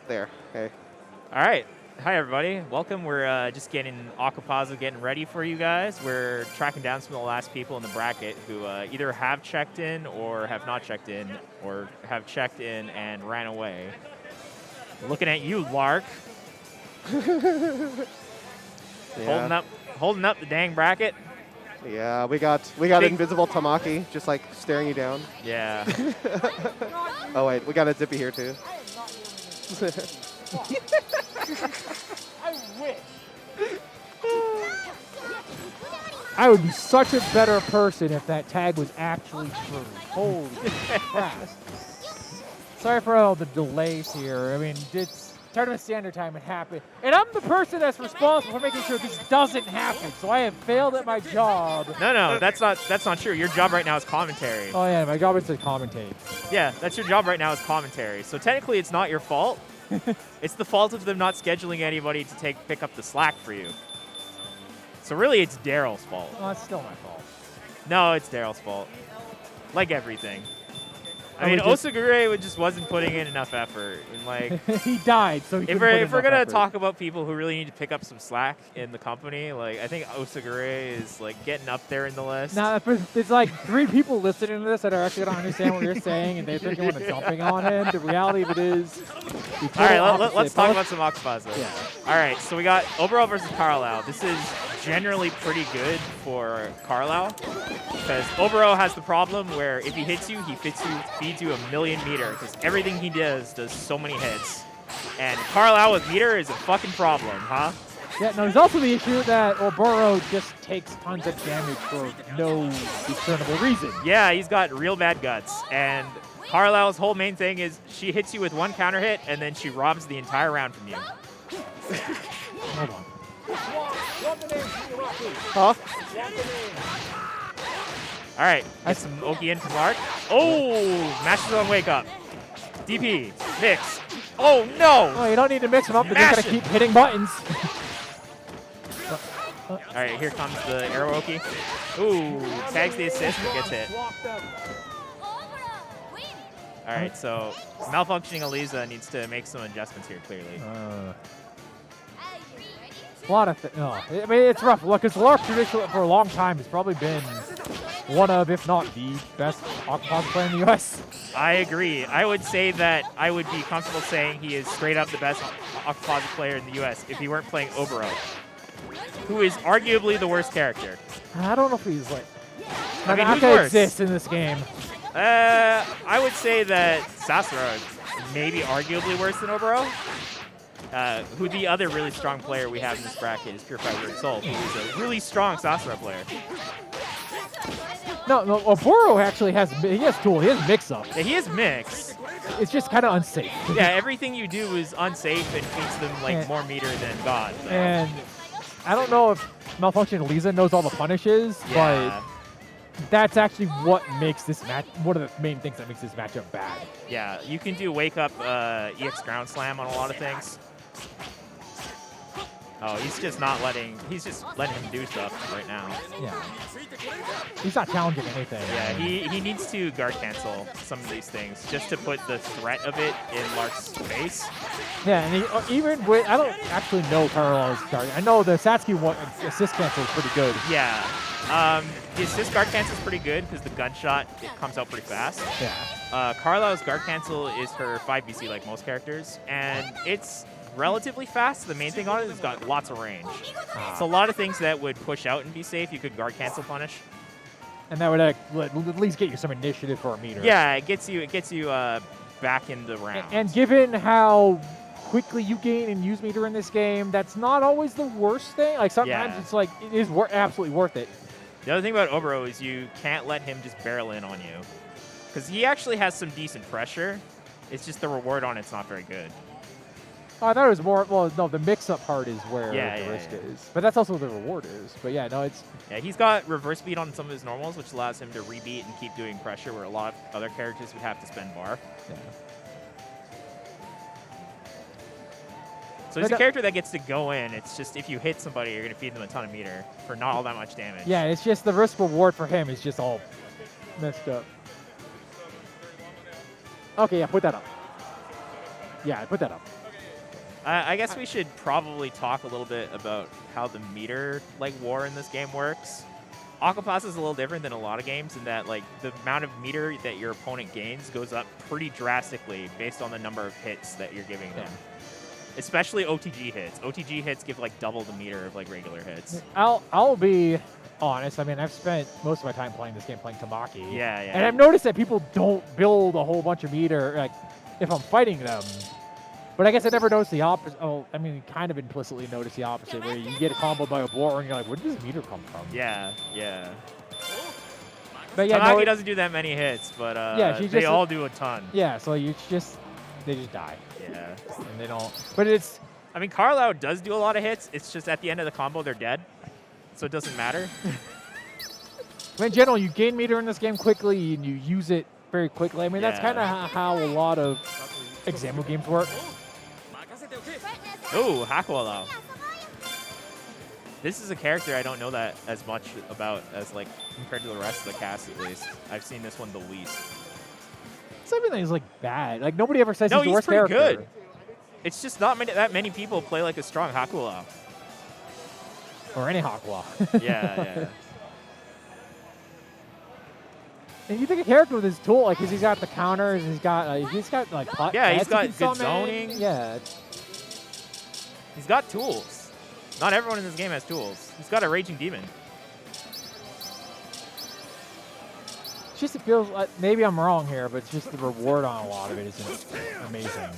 There. Okay. All right. Hi, everybody. Welcome. We're just getting Aquapazza getting ready for you guys. We're tracking down some of the last people in the bracket who either have checked in or have not checked in or have checked in and ran away. Looking at you, Lark. Yeah. Holding up the dang bracket. Yeah, we got invisible Tamaki just like staring you down. Yeah. Oh wait, we got a Zippy here too. I wish. I would be such a better person if that tag was actually true. Holy crap. Sorry for all the delays here. I mean, it's tournament standard time. It happened. And I'm the person that's responsible for making sure this doesn't happen. So I have failed at my job. No, that's not true. Your job right now is commentary. Oh, yeah, my job is to commentate. Yeah, that's your job right now is commentary. So technically it's not your fault. It's the fault of them not scheduling anybody to pick up the slack for you. So really it's Daryl's fault. Well, it's still my fault. No, it's Daryl's fault. Like everything. I mean, Osagure just wasn't putting in enough effort. And like he died, so he if we're gonna talk about people who really need to pick up some slack in the company, like I think Osagure is like getting up there in the list. Nah, it's like 3 people listening to this that are actually gonna understand what you're saying, and they think you want to jumping on him. The reality of it is. All right, let's talk about some Aquapazza. Yeah. All right, so we got Oboro versus Karulau. This is generally pretty good for Karulau because Oboro has the problem where if he hits you, he feeds you a million meter because everything he does so many hits. And Karulau with meter is a fucking problem, huh? Yeah, no, there's also the issue that Oboro just takes tons of damage for no discernible reason. Yeah, he's got real bad guts. And Karilau's whole main thing is she hits you with one counter hit and then she robs the entire round from you. Hold on. Huh? All right, get some Oki in from Lark. Oh, mashes on wake up. DP, mix. Oh, no. Oh, you don't need to mix them up. They're just going to keep hitting buttons. All right, here comes the arrow Oki. Ooh, tags the assist but gets hit. All right, so malfunctioning Alisa needs to make some adjustments here, clearly. A lot of things. I mean, it's rough. Look, because Lark traditionally for a long time has probably been one of, if not the best Aquapazza player in the U.S. I agree. I would say that I would be comfortable saying he is straight up the best Aquapazza player in the U.S. if he weren't playing Oboro, who is arguably the worst character. I don't know if he's like. I mean, who's Naka worse? exists in this game. I would say that Sasara may be arguably worse than Oboro. Who the other really strong player we have in this bracket is PurifyWS, who's a really strong Sasara player. No, Oboro actually has tool. He has mix-up. Yeah, he has mix. It's just kind of unsafe. Yeah, everything you do is unsafe and feeds them like more meter than God. So. And I don't know if Malfunction Alisa knows all the punishes, but that's actually what makes this match, one of the main things that makes this matchup bad. Yeah, you can do wake up EX ground slam on a lot of things. Oh, he's just letting him do stuff right now. Yeah. He's not challenging anything. Yeah, he needs to guard cancel some of these things just to put the threat of it in Lark's face. Yeah, and even with, I don't actually know Karulau's guard. I know the Satsuki one, assist cancel is pretty good. Yeah. The assist guard cancel is pretty good because the gunshot, it comes out pretty fast. Yeah. Karulau's guard cancel is her 5BC like most characters, and it's relatively fast. The main thing on it is it's got lots of range. So a lot of things that would push out and be safe, you could guard cancel punish. And that would at least get you some initiative for a meter. Yeah, it gets you back in the round. And given how quickly you gain and use meter in this game, that's not always the worst thing. Like sometimes it's like it is absolutely worth it. The other thing about Oboro is you can't let him just barrel in on you. Because he actually has some decent pressure. It's just the reward on it's not very good. Oh, I thought it was more, well, no, the mix-up part is where the risk is. But that's also what the reward is. But yeah, no, it's... Yeah, he's got reverse beat on some of his normals, which allows him to rebeat and keep doing pressure where a lot of other characters would have to spend bar. Yeah. So he's a character that gets to go in. It's just if you hit somebody, you're going to feed them a ton of meter for not all that much damage. Yeah, it's just the risk-reward for him is just all messed up. Okay, yeah, put that up. Yeah, put that up. I guess we should probably talk a little bit about how the meter war in this game works. Aquapazza is a little different than a lot of games in that the amount of meter that your opponent gains goes up pretty drastically based on the number of hits that you're giving them. Especially OTG hits. OTG hits give double the meter of regular hits. I'll be honest. I mean, I've spent most of my time playing this game playing Tamaki. Yeah. And I've noticed that people don't build a whole bunch of meter if I'm fighting them. But I guess I never noticed the opposite. Oh, I mean, kind of implicitly noticed the opposite, where you get comboed by Oboro and you're like, where did this meter come from? Yeah. But yeah, Tamaki doesn't do that many hits, but they all do a ton. Yeah, so they just die. Yeah. And they don't. But it's. I mean, Karulau does do a lot of hits. It's just at the end of the combo, they're dead. So it doesn't matter. In general, you gain meter in this game quickly and you use it very quickly. I mean, that's kind of how a lot of example games work. Ooh, Aquapazza. This is a character I don't know that as much about as compared to the rest of the cast at least. I've seen this one the least. It's not even that he's bad. Nobody ever says he's the worst pretty character. Good. It's just not that many people play a strong Hakulau. Or any Hakua. Yeah. And you think a character with his tool, because he's got the counters, he's got he's got he's got good zoning. Yeah. He's got tools. Not everyone in this game has tools. He's got a Raging Demon. It's just, it feels like, maybe I'm wrong here, but it's just the reward on a lot of it is amazing.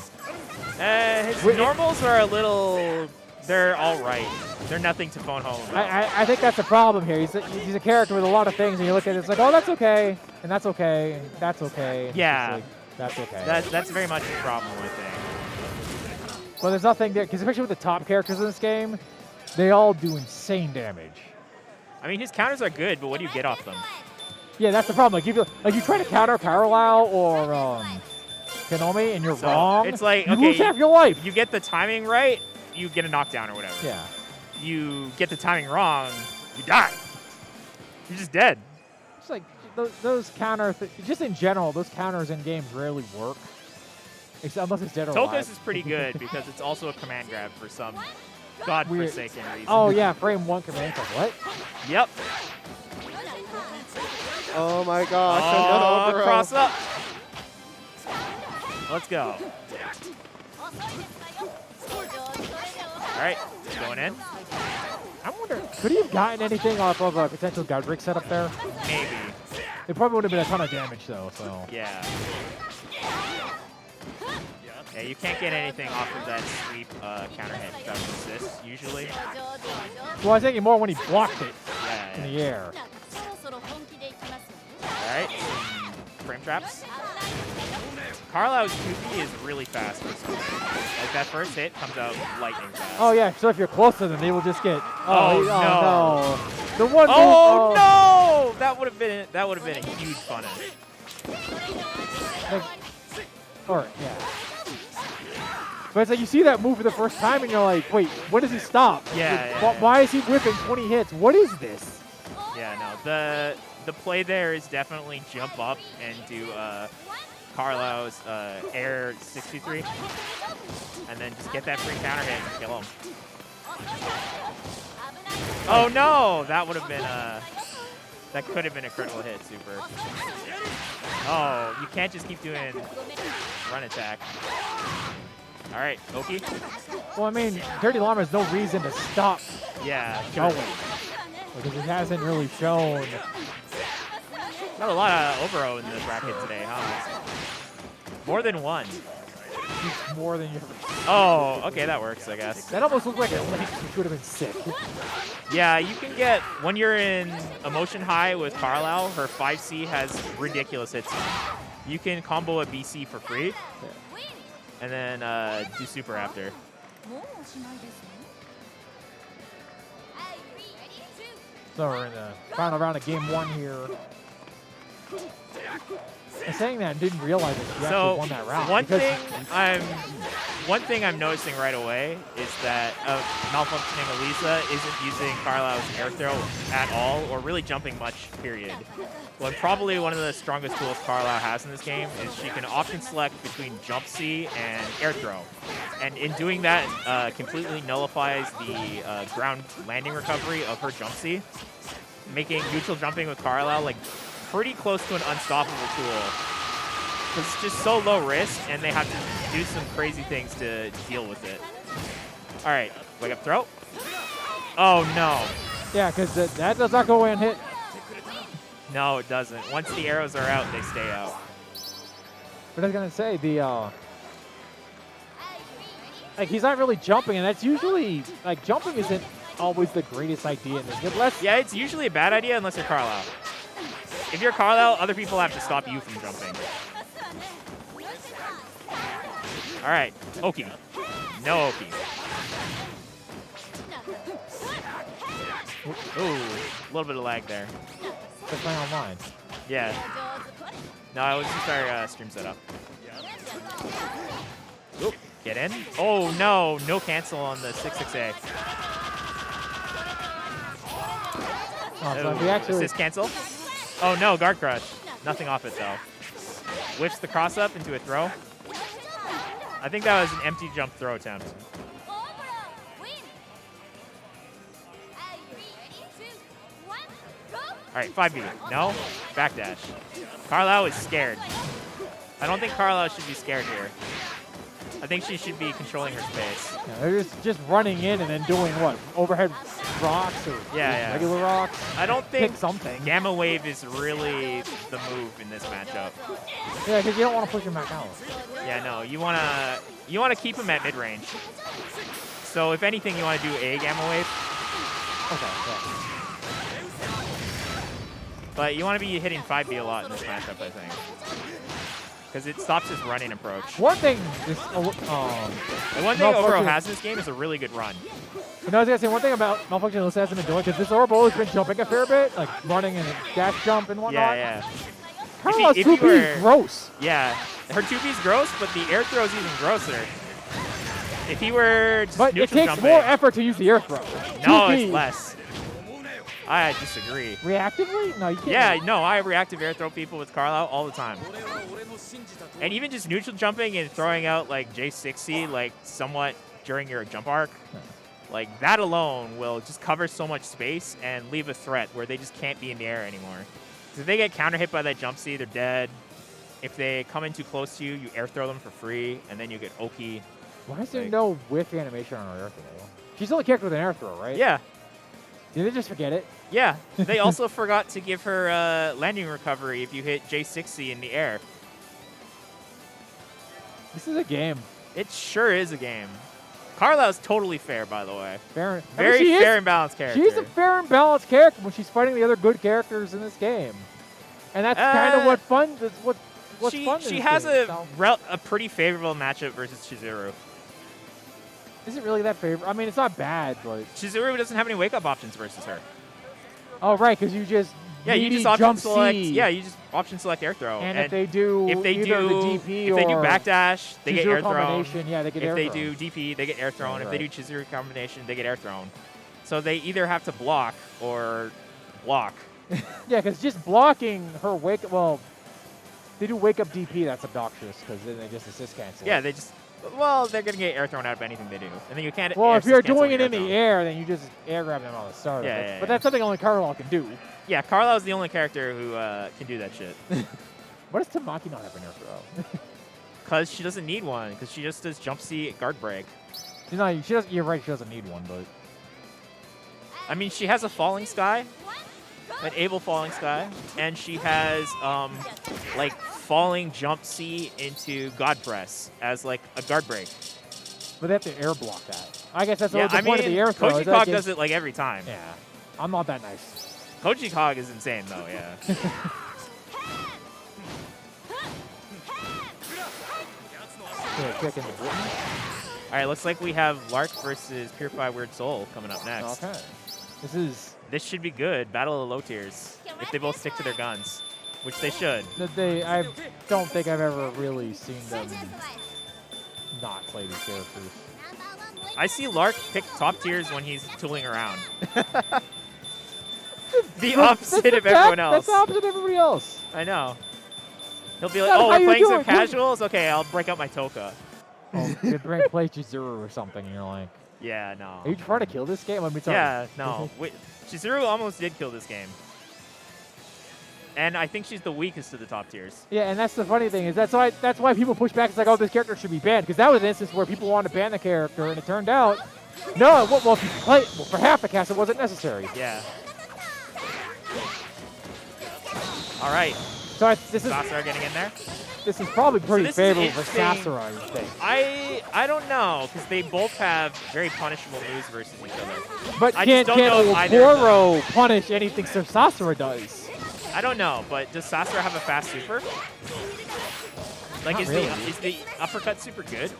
His normals are a little, they're all right. They're nothing to phone home about. I think that's the problem here. He's a character with a lot of things, and you look at it, it's like, oh, that's okay, and that's okay, and that's okay. And yeah. That's okay. That's very much the problem, I think. Well, there's nothing there, because especially with the top characters in this game, they all do insane damage. I mean, his counters are good, but what do you get off them? Yeah, that's the problem. You try to counter Karulau or Konomi, and you're wrong. It's like, you lose half your life. You get the timing right, you get a knockdown or whatever. Yeah. You get the timing wrong, you die. You're just dead. It's like those just in general, those counters in games rarely work. Unless it's dead or alive. Toka's is pretty good because it's also a command grab for some godforsaken reason. Oh, yeah, frame 1 command grab. What? Yep. Oh my gosh. Oh, cross up. Let's go. All right, going in. I wonder, could he have gotten anything off of a potential Godric setup there? Maybe. It probably would have been a ton of damage, though, so. Yeah. Yeah, you can't get anything off of that sweep counter hit without assist, usually. Well, I was thinking more when he blocked it in the air. Alright, frame traps. Karulau's 2P is really fast for something. That first hit comes out lightning fast. Oh, yeah, so if you're close to them, they will just get... Oh, no. The one no! That would have been a huge punish. Yeah. But it's like you see that move for the first time and you're like, wait, when does he stop? Yeah. Why is he whipping 20 hits? What is this? Yeah, no. The play there is definitely jump up and do Karulau's air 63. And then just get that free counter hit and kill him. Oh no! That would have been that could have been a critical hit, super. Oh, you can't just keep doing run attack. All right, Oki. Well, I mean, DirtyLlama has no reason to stop going. Because it hasn't really shown. Not a lot of Oboro in the bracket today, huh? More than one. He's more than you. Oh, okay, that works, I guess. That almost looked like a link, which would have been sick. Yeah, you can get, when you're in Emotion High with Karulau, her 5C has ridiculous hits. You can combo a BC for free. And then do super after. So we're in the final round of game 1 here. I'm saying that and didn't realize that you actually won that round. One thing I'm noticing right away is that malfunctioning Alisa isn't using Karulau's air throw at all, or really jumping much period. Well, probably one of the strongest tools Karulau has in this game is she can option select between jump C and air throw. And in doing that, completely nullifies the ground landing recovery of her jump C, making neutral jumping with Karulau like pretty close to an unstoppable tool. It's just so low risk, and they have to do some crazy things to deal with it. All right, wake up throw. Oh, no. Yeah, because that does not go away and hit. No, it doesn't. Once the arrows are out, they stay out. But I was going to say, like, he's not really jumping, and that's usually, like, jumping isn't always the greatest idea in this game. Yeah, it's usually a bad idea unless you're Karulau. If you're Karulau, other people have to stop you from jumping. All right, Oki. No Oki. Ooh, a little bit of lag there. They're playing online. Yeah. No, it was just our stream setup. Oop, get in. Oh, no. No cancel on the 6-6A. Oh, so if we actually... Assist cancel. Oh, no. Guard crush. Nothing off it, though. Whips the cross up into a throw. I think that was an empty jump throw attempt. All right, 5B. No? Backdash. Karulau is scared. I don't think Karulau should be scared here. I think she should be controlling her space. Yeah, they're just running in and then doing what? Overhead rocks or regular rocks? I don't think pick something. Gamma Wave is really the move in this matchup. Yeah, because you don't want to push him back out. Yeah, no. You wanna keep him at mid-range. So if anything, you want to do a Gamma Wave. Okay, yeah. But you want to be hitting 5B a lot in this matchup, I think. Because it stops his running approach. One thing this, the one thing Oboro has in this game is a really good run. You know, I was going to say, one thing about Malfunction Alisa hasn't been doing, because this Oboro has been jumping a fair bit, like running and dash jump and whatnot. Yeah, yeah. Karulau's 2P is gross. Yeah, her 2P is gross, but the air throw is even grosser. If he were just but it takes jumping, more effort to use the air throw. No, 2P. it's less. I disagree. Reactively? No, you can't. Yeah, no, I reactive air throw people with Karulau all the time. And even just neutral jumping and throwing out like J60 like somewhat during your jump arc, like that alone will just cover so much space and leave a threat where they just can't be in the air anymore. So if they get counter hit by that jump C, they're dead. If they come in too close to you, you air throw them for free, and then you get Oki. Why is there no whiff animation on her air throw? She's the only character with an air throw, right? Yeah. Did they just forget it? Yeah. They also forgot to give her landing recovery if you hit J60 in the air. This is a game. It sure is a game. Karulau's totally fair, by the way. Fair, Very fair and balanced character. She's a fair and balanced character when she's fighting the other good characters in this game. And that's kind of what fun. What's fun. She has a pretty favorable matchup versus Chizuru. Is it really that favorable? I mean, it's not bad, but Chizuru doesn't have any wake-up options versus her. Oh, right, because you just you just option select. Yeah, you just option select air throw. And if they do either the DP or they do backdash, they get air thrown. Yeah, they get air thrown. If they do DP, they get air thrown. If they do Chizuru combination, they get air thrown. So they either have to block or block. Yeah, because just blocking her wake. Well, they do wake up DP. That's obnoxious because then they just assist cancel. Yeah, they just. Well, they're gonna get air thrown out of anything they do, and then you can't. Well, if you're doing it in the air, then you just air grab them on the start. Yeah, but that's something only Karulau can do. Yeah, Karulau is the only character who can do that shit. Why does Tamaki not have an air throw? Because she doesn't need one. Because she just does jump C guard break. No, she doesn't. You're right. She doesn't need one, but I mean, she has a falling sky, an able falling sky, and she has like falling jump C into God press as like a guard break. But they have to air block that. I guess that's the point of the air throw. Koji Kog does it like every time. Yeah, I'm not that nice. Koji Kog is insane though. Yeah. All right, looks like we have Lark versus Purify Weird Soul coming up next. Okay. This should be good. Battle of the low tiers. If they both stick to their guns, which they should. I don't think I've ever really seen them not play these characters. I see Lark pick top tiers when he's tooling around. the opposite of everyone else. That's the opposite of everybody else. I know. He'll be like, That's oh, how we're you playing do some it. casuals? Okay, I'll break out my Toka. Oh, you play Chizuru or something, and you're like, Yeah, no. are you trying to kill this game? I mean, sorry. Yeah, no. Wait, Chizuru almost did kill this game. And I think she's the weakest of the top tiers. Yeah, and that's the funny thing is that's why people push back. It's like, oh, this character should be banned, because that was an instance where people wanted to ban the character, and it turned out, no, well, if you play, for half the cast, it wasn't necessary. Yeah. All right. So this is Sasara getting in there. This is probably pretty this is favorable for interesting. Sasara, I would think. I don't know, because they both have very punishable moves versus each other. But I can't just don't know if either of them- Oboro punish anything so Sasara does? I don't know, but does Sasara have a fast super? Like, Not is really. the uppercut super good?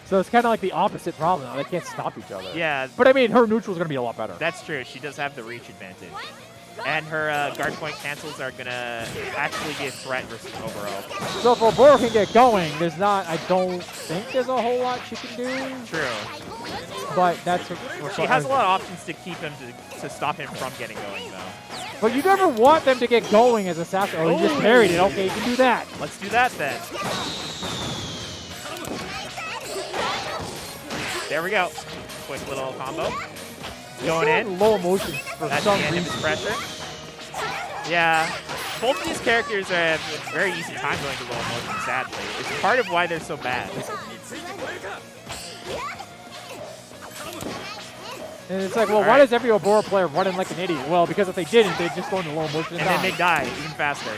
So it's kind of like the opposite problem. They can't stop each other. Yeah, But I mean, her neutral's going to be a lot better. that's true. She does have the reach advantage. And her guard point cancels are going to actually be a threat versus Oboro. So if Oboro can get going, I don't think there's a whole lot she can do. True. But that's She has a lot of options to keep him, to stop him from getting going, though. But you never want them to get going as a Sasara. Oh, you just parried it. Okay, you can do that. Let's do that then. There we go. Quick little combo. Going in. Low emotion for That's the some end of reason. his pressure. Yeah. Both of these characters have a very easy time going to low emotion, sadly. It's part of why they're so bad. And it's like, well, why does every Oboro player run in like an idiot? Well, because if they didn't, they'd just go into low motion and And then die. they die even faster.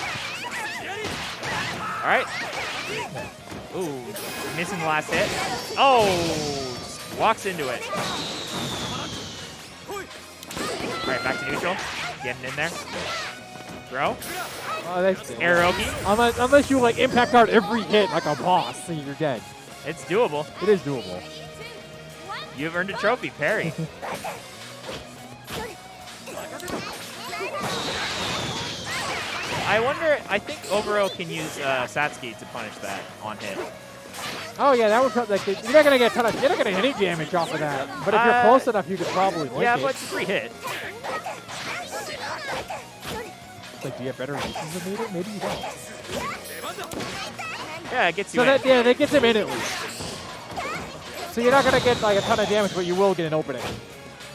All right. Ooh, missing the last hit. Oh, just walks into it. All right, back to neutral. Getting in there. Throw. Oh, that's Aeroki. Unless you like impact guard every hit like a boss, then you're dead. It's doable. It is doable. You've earned a trophy, parry. I think Oboro can use Satsuki to punish that on hit. Oh yeah, that would like you're not gonna get you're not gonna get any damage off of that. But if you're close enough, you could probably link Yeah, it. but it's a free hit. It's like, do you have better uses of meter? Maybe you don't. Yeah, it gets you So in. that gets him in at least. So you're not gonna get like a ton of damage, but you will get an opening.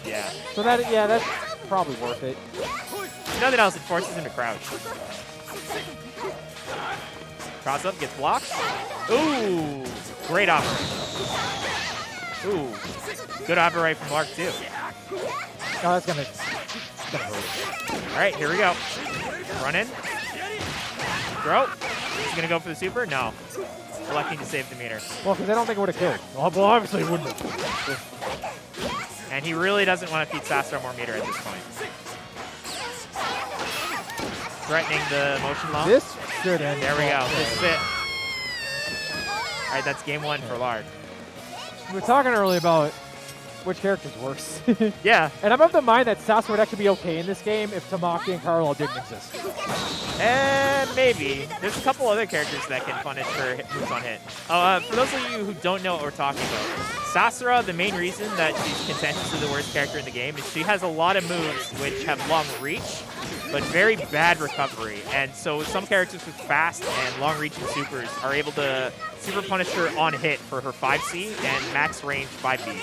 Yeah. So that's probably worth it. If nothing else, it forces him to crouch. Cross up, gets blocked. Ooh, great operate. Ooh, good operate from Lark too. Oh, that's gonna hurt. All right, here we go. Run in. Throw. He's gonna go for the super? No. Electing to save the meter. Well, because I don't think it would have killed. Well, obviously it wouldn't have. And he really doesn't want to feed Sasara more meter at this point. Threatening the motion lump. This should end. There we go. This is it. All right, that's game one for Lark. We were talking earlier about which character's worse. Yeah. And I'm of the mind that Sasara would actually be okay in this game if Tamaki and Karulau didn't exist. And maybe. There's a couple other characters that can punish for moves on hit. For those of you who don't know what we're talking about, Sasara, the main reason that she's contentiously the worst character in the game is she has a lot of moves which have long reach, but very bad recovery. And so some characters with fast and long-reaching supers are able to super punish her on hit for her 5C and max range 5B.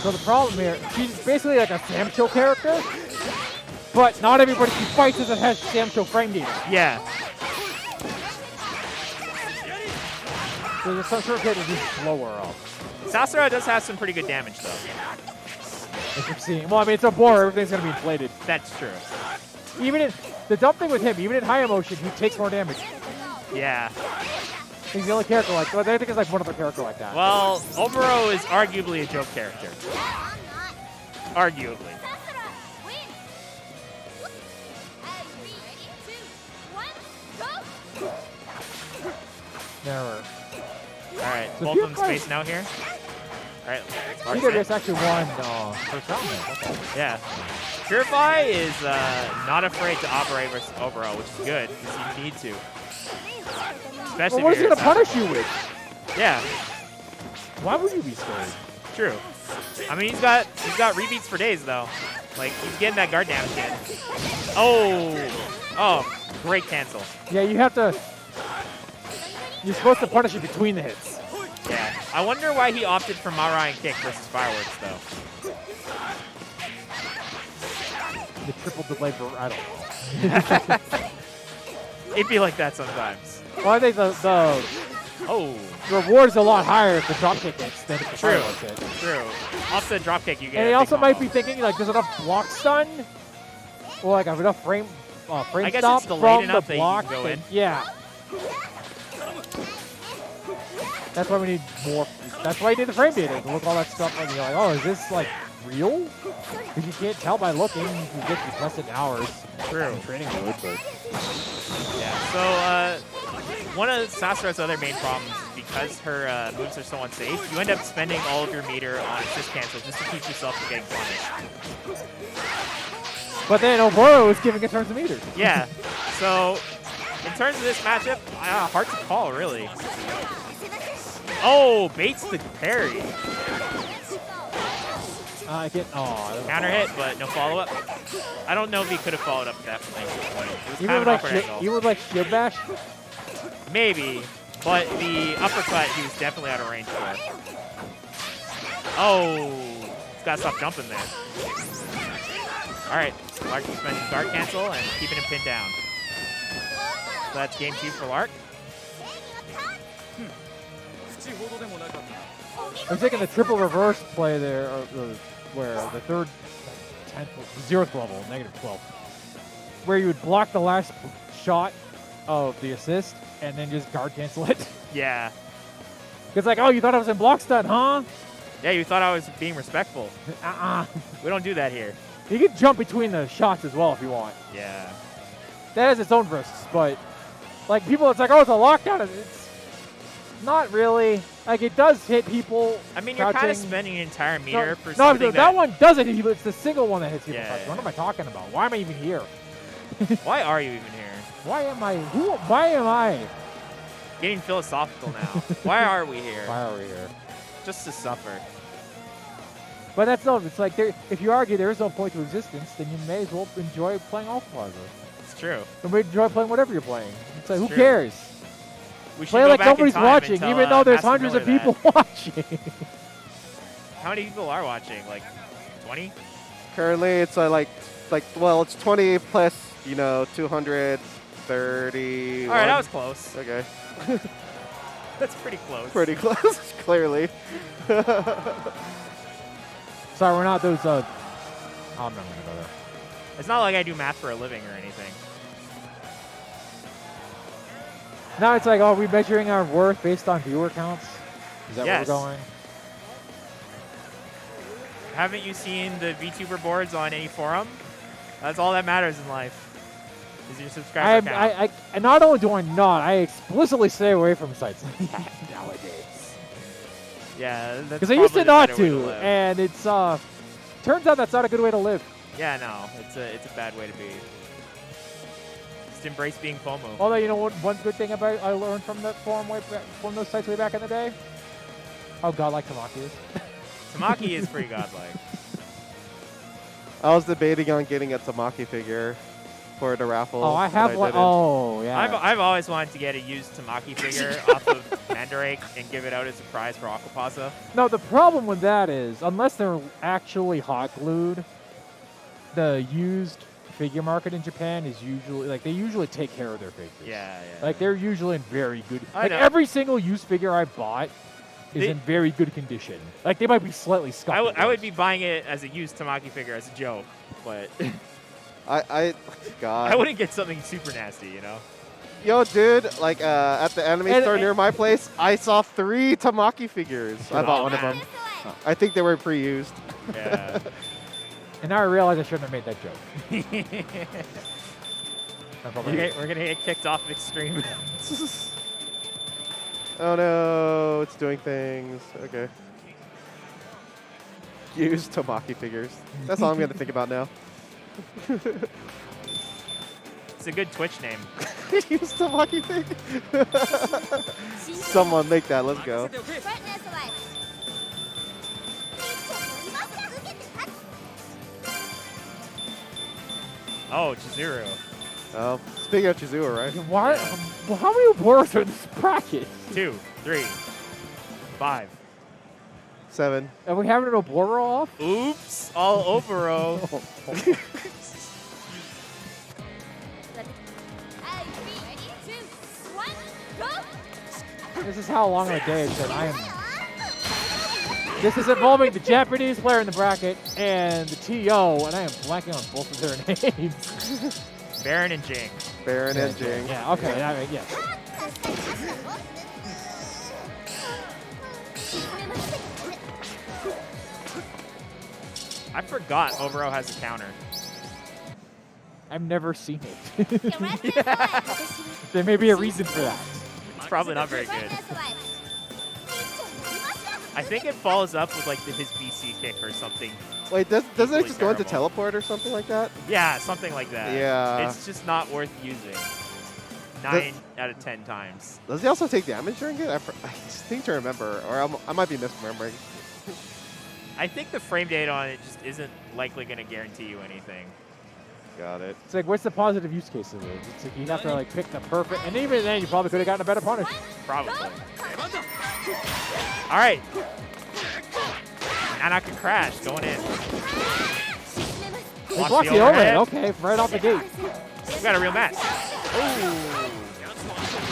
So the problem here, she's basically like a Samcho character, but not everybody she fights has Samcho frame data. Yeah. So there's some sort of characters just blow her up. Sasara does have some pretty good damage, though. As you're seeing. Well, I mean, it's a boar, everything's going to be inflated. That's true. Even in, the dumb thing with him, even in high emotion, he takes more damage. Yeah. He's the only character like that. I think it's like one other character like that. Well, Oboro is arguably a joke character. Arguably. Never. Alright, So both of them spacing out here. Alright, Lark's in. PWS actually won first round then. Okay. Yeah. Purify is not afraid to operate versus Oboro, which is good, because you need to. Especially Well, what is if he you're going to punish you with? Yeah, Why would you be scared? true. I mean, he's got rebeats for days though. Like he's getting that guard damage in. Oh, great cancel. Yeah, you have to. You're supposed to punish it between the hits. Yeah. I wonder why he opted for Marai kick versus fireworks though. The triple delay for I don't know. It'd be like that sometimes. Well, I think the reward is a lot higher if the drop kick hits than if the True. fireworks hit. True. Off the drop kick, you get. And a he big also might combo. be thinking like, there's enough block stun, or like enough frame I guess stop it's delayed from enough the that you block. can go in. Yeah. That's why we need more. That's why you need the frame data to look at all that stuff and you're like, oh, is this like real? Because you can't tell by looking. You can get you less than hours. True. Training mode, but Yeah. So one of Sasara's other main problems is because her moves are so unsafe, you end up spending all of your meter on assist cancel just to keep yourself from getting punished. but then Oboro is giving it turns of meters. Yeah. So in terms of this matchup, hard to call really. Oh, baits the parry. I get Counter hit, but no follow up. I don't know if he could have followed up at that point. It was You kind would of an like awkward angle. you would like shield bash. Maybe, but the uppercut he was definitely out of range for. Oh, he's got to stop jumping there. All right, Lark is spending guard cancel and keeping him pinned down. So that's game 2 for Lark. I'm taking the triple reverse play there, where the third, 10th, 0th level, -12, where you would block the last shot of the assist and then just guard cancel it. Yeah. It's like, oh, you thought I was in block stun, huh? Yeah, you thought I was being respectful. We don't do that here. You can jump between the shots as well if you want. Yeah. That has its own risks, but like people, it's like, oh, it's a lockdown. It's not really. Like it does hit people. I mean, you're kind of crouching. spending an entire meter for No, something that one doesn't hit people. It's the single one that hits people. Yeah. What am I talking about? Why am I even here? Why are you even here? Why am I? Why am I? Getting philosophical now. Why are we here? Why are we here? Just to suffer. But that's no. It's like if you argue there is no point to existence, then you may as well enjoy playing Aquapazza. It's true. And we enjoy playing whatever you're playing. It's like, who true. cares? We should Play go like back in nobody's time watching, and tell, even though there's Master hundreds of Miller people that. watching. How many people are watching? Like 20? Currently, it's well, it's 20 plus, 230. All right, that was close. Okay. That's pretty close. Pretty close, clearly. Sorry, we're not those. I'm not gonna go there. It's not like I do math for a living or anything. Now it's like, oh, are we measuring our worth based on viewer counts? Is that Yes. where we're going? Haven't you seen the VTuber boards on any forum? That's all that matters in life. Is your subscriber count. I not only do I not, I explicitly stay away from sites like that nowadays. Yeah, that's Because I used to probably the not better way to, live. and it's turns out that's not a good way to live. Yeah, no, it's a bad way to be. Just embrace being FOMO. Although you know what, one good thing about I learned from that forum from those sites way back in the day, how godlike Tamaki is. Tamaki is pretty godlike. I was debating on getting a Tamaki figure for the raffle. Oh, I but have one. didn't. Oh, yeah. I've always wanted to get a used Tamaki figure off of Mandarake and give it out as a prize for Aquapazza. No, the problem with that is, unless they're actually hot glued, the used figure market in Japan is usually, like, they usually take care of their figures. Yeah. Like, they're usually in very good, I like, know. every single used figure I bought is They- in very good condition. Like, they might be slightly scuffed. I would be buying it as a used Tamaki figure as a joke, but God. I wouldn't get something super nasty, you know? Yo, dude, like at the anime store near my place, I saw 3 Tamaki figures. I bought one of them. I think they were pre-used. Yeah. And now I realize I shouldn't have made that joke. We're gonna get kicked off of Extreme. Oh no, it's doing things. Okay. Used Tamaki figures. That's all I'm gonna think about now. It's a good Twitch name. Used Tamaki figure. Someone make that. Let's go. Oh, Chizuru. Oh, speaking of Chizuru, right? Why? Well, how many Oboros are in this bracket? 2, 3, 5. 7. Are we having an Oboro off? Oops, all Oboro. This is how long of a day it's been. This is involving the Japanese player in the bracket and the TO, and I am blanking on both of their names. Baron and Jing. Baron and Jing. Yeah, okay, I mean, yes. I forgot Oboro has a counter. I've never seen it. There may be a reason for that. It's probably not very good. I think it follows up with like his BC kick or something. Wait, doesn't it just go into terrible. teleport or something like that? Yeah, something like that. Yeah. It's just not worth using. 9 out of 10 times. Does he also take damage during it? I think to remember, or I might be misremembering. I think the frame data on it just isn't likely going to guarantee you anything. Got it. It's like, what's the positive use case of it? It's like you have to like pick the perfect, and even then you probably could have gotten a better punish. Probably. All right. Nanaka crash going in. He blocks the overhead. Okay, right off the gate. We got a real match. Ooh.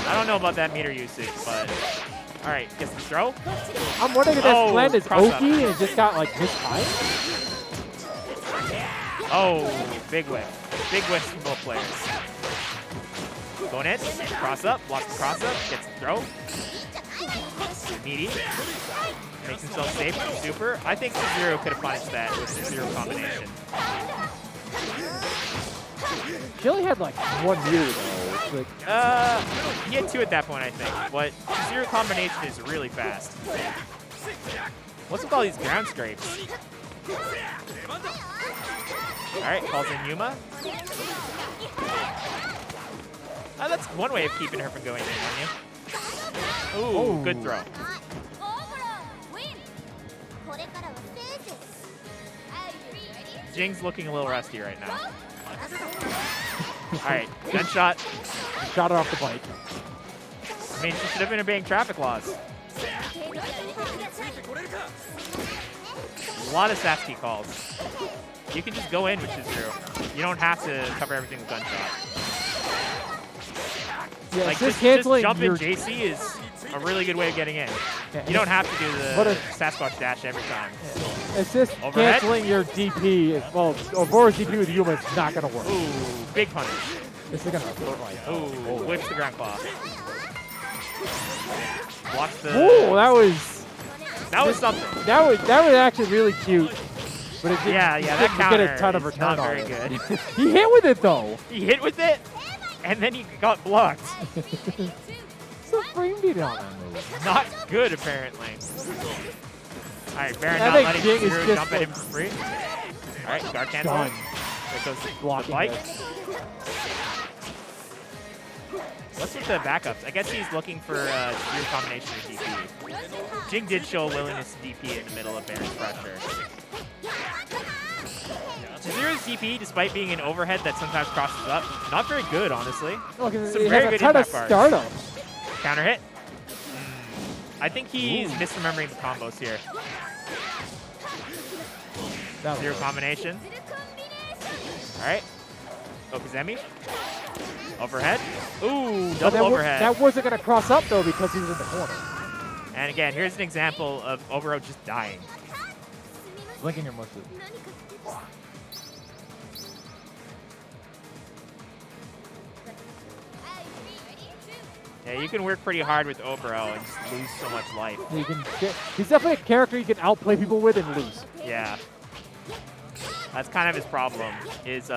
I don't know about that meter usage, but all right, gets the throw. I'm wondering if this blend is cross up. Oki and it just got like mistimed. Oh, big whiff. Big whiff from both players. Going in, cross up, blocks the cross up, gets the throw. Meaty. Makes himself safe with the super. I think Chizuru could have punished that with the zero combination. He only had like 1 meter though. It's like, He had 2 at that point, I think. But zero combination is really fast. What's with all these ground scrapes? Alright, calls in Yuma. Oh, that's one way of keeping her from going in, aren't you? Ooh, good throw. Jing's looking a little rusty right now. Alright, gunshot. shot it off the bike. I mean, she should have been obeying traffic laws. A lot of Sasuke calls. You can just go in, which is true. You don't have to cover everything with gunshot. Yeah, Like, just just canceling jump in your JC is a really good way of getting in. Yeah, You don't have to do but the if- Sasquatch dash every time. assist Overhead? canceling your DP. Well, Oboro's DP with Yuma is not gonna work. Ooh, big punish. This is gonna hurt like. Ooh, whips the ground claw. Blocks the... Ooh, that was something. that was actually really cute. But it didn't, Yeah, it that didn't counter get a ton of is return not on very it. good. He hit with it though. He hit with it, and then he got blocked. What's the frame beat on that move? Not good, apparently. All right, Baron I not think letting Jing is Chizuru just jump at him for free. All right, guard cancel. Done. There goes the Blocking bike. this. What's with the backups? I guess he's looking for your combination of DP. Jing did show a willingness to DP in the middle of Baron's pressure. Chizuru's DP, despite being an overhead that sometimes crosses up, not very good, honestly. Look, Some it very has a good ton of impact bars. startups. Counter hit. I think he's misremembering the combos here. That'll Zero work. combination. All right. Okuzemi. Overhead. Ooh, But double overhead. that wasn't gonna cross up though because he was in the corner. And again, here's an example of Oboro just dying. Blinking your muscles. Yeah, you can work pretty hard with Oboro and just lose so much life. He's definitely a character you can outplay people with and lose. Yeah. That's kind of his problem, is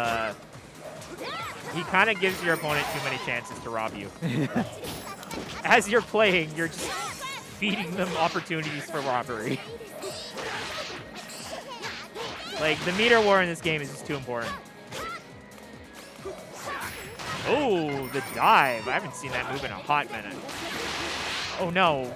he kind of gives your opponent too many chances to rob you. As you're playing, you're just feeding them opportunities for robbery. Like, the meter war in this game is just too important. Oh, the dive. I haven't seen that move in a hot minute. Oh, no.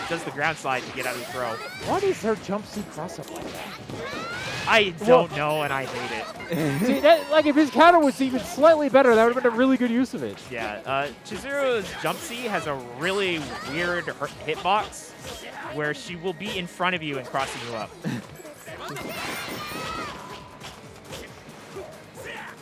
Does the ground slide to get out of the throw. Why does her jump seat cross up like that? I don't know, and I hate it. See, that, like if his counter was even slightly better, that would have been a really good use of it. Yeah, Chizuru's jump C has a really weird hitbox where she will be in front of you and crossing you up.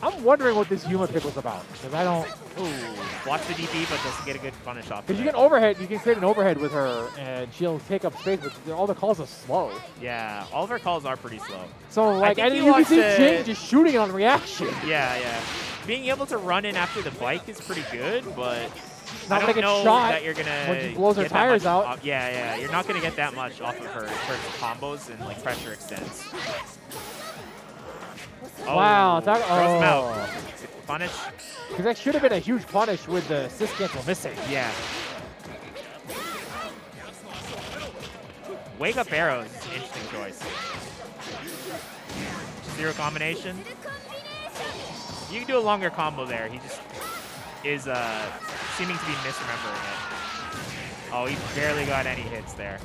I'm wondering what this Yuma pick was about, because I don't... Ooh, watch the DP, but doesn't get a good punish off. Because you can overhead, you can create an overhead with her, and she'll take up space, but all the calls are slow. Yeah, all of her calls are pretty slow. So, like, and you can see Jing just shooting on reaction. Yeah, yeah. Being able to run in after the bike is pretty good, but not I don't know shot that you're going to when she blows her tires out. Yeah, yeah. You're not going to get that much off of her in terms of combos and, like, pressure extents. Oh, wow. throws him out. Punish. Because that should have been a huge punish with the assist cancel missing. Yeah. Wake up arrows is an interesting choice. Zero combination. You can do a longer combo there. He just is seeming to be misremembering it. Oh, he barely got any hits there.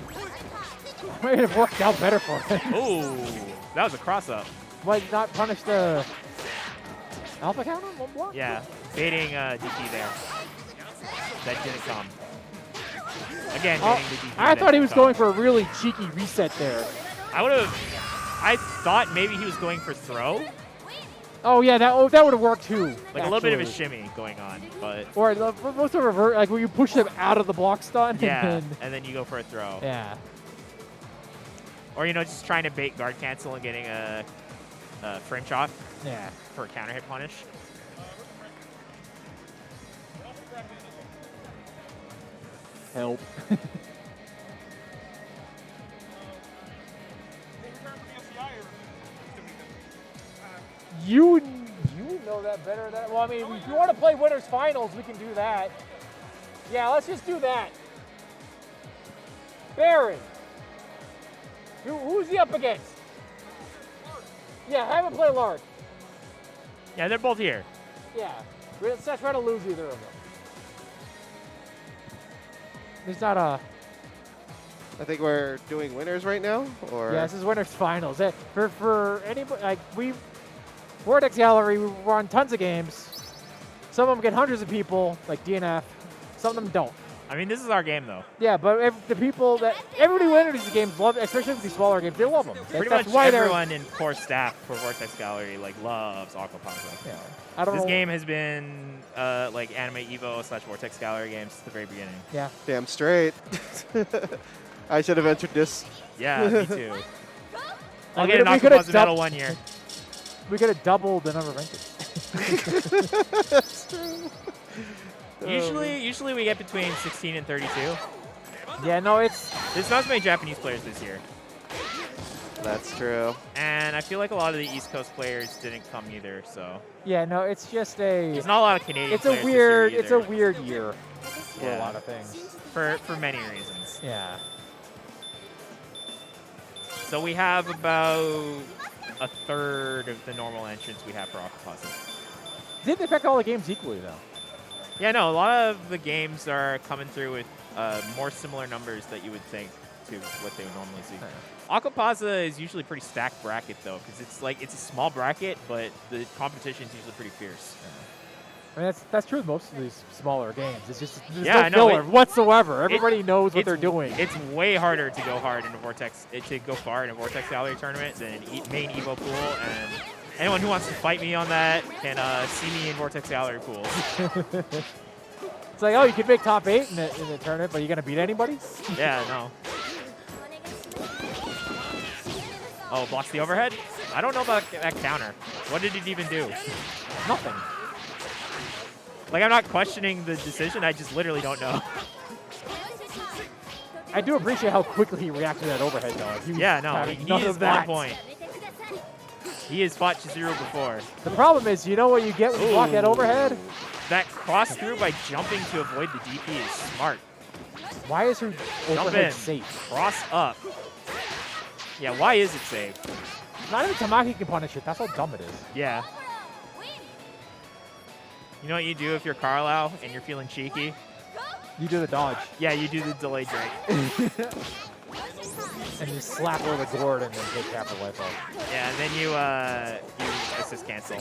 Might have worked out better for him. Ooh, that was a cross-up. Why not punish the alpha counter? One block? Yeah, baiting DP there. That didn't come. Again, baiting the DP. I thought he was going for a really cheeky reset there. I thought maybe he was going for throw. Oh yeah, that would have worked too. Like a little bit of a shimmy going on, but or most of revert, like where you push them out of the block stun. Yeah, and then you go for a throw. Yeah. Or just trying to bait guard cancel and getting a frame shot. Yeah. For a counter hit punish. Help. You know that better than... Well, I mean, if you want to play winners finals, we can do that. Yeah, let's just do that. Baron. Who's he up against? Yeah, have him play Lark. Yeah, they're both here. Yeah. Let's not try to lose either of them. There's not a... I think we're doing winners right now, or... Yeah, this is winners finals. For anybody, like, Vortex Gallery, we run tons of games. Some of them get hundreds of people, like DNF. Some of them don't. I mean, this is our game, though. Yeah, but everybody who enters these games love, especially with these smaller games, they love them. Pretty much everyone in core staff for Vortex Gallery loves Aquapazza. Yeah, I don't know. This game has been like Anime Evo / Vortex Gallery games since the very beginning. Yeah. Damn straight. I should have entered this. Yeah, me too. I'll get an Aquapazza medal one year. We could have doubled the number of entries. That's true. Usually we get between 16 and 32. Yeah, no, there's not as many Japanese players this year. That's true. And I feel like a lot of the East Coast players didn't come either, so. Yeah, no, it's just there's not a lot of Canadian players it's a weird year for a lot of things. For many reasons. Yeah. So we have about a third of the normal entrants we have for Aquapazza. Didn't affect all the games equally, though. Yeah, no, a lot of the games are coming through with more similar numbers that you would think to what they would normally see. Aquapazza is usually pretty stacked bracket, though, because it's a small bracket, but the competition is usually pretty fierce. I mean, that's true with most of these smaller games. It's just there's no filler whatsoever. Everybody knows what they're doing. It's way harder to go hard in a Vortex, to go far in a Vortex Gallery tournament than main Evo pool, and anyone who wants to fight me on that can see me in Vortex Gallery pools. It's like, oh, you can make top 8 in the tournament, but you gonna beat anybody? Yeah, no. Oh, blocks the overhead? I don't know about that counter. What did it even do? Nothing. Like, I'm not questioning the decision. I just literally don't know. I do appreciate how quickly he reacted to that overhead, though. Yeah, no, he is on point. He has fought Chizuru before. The problem is, you know what you get when you block that overhead? That cross through by jumping to avoid the DP is smart. Why is her overhead safe? Cross up. Yeah, why is it safe? Not even Tamaki can punish it. That's how dumb it is. Yeah. You know what you do if you're Karulau and you're feeling cheeky? You do the dodge. Yeah, you do the delayed drink. And you slap over the gourd and then take half the life off. Yeah, and then you assist cancel.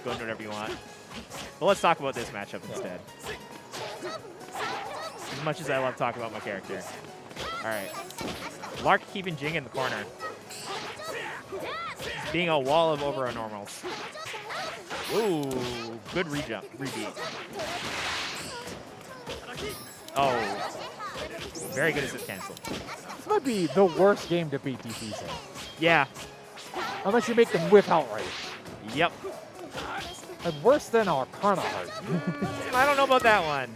Go into whatever you want. But let's talk about this matchup instead. As much as I love talking about my character. All right. Lark keeping Jing in the corner. Being a wall of Oboro normals. Ooh, good rejump, rebeat. Oh, very good assist cancel. This might be the worst game to beat DPs in. Yeah. Unless you make them whiff outright. Yep. Like worse than Arcana Heart. I don't know about that one.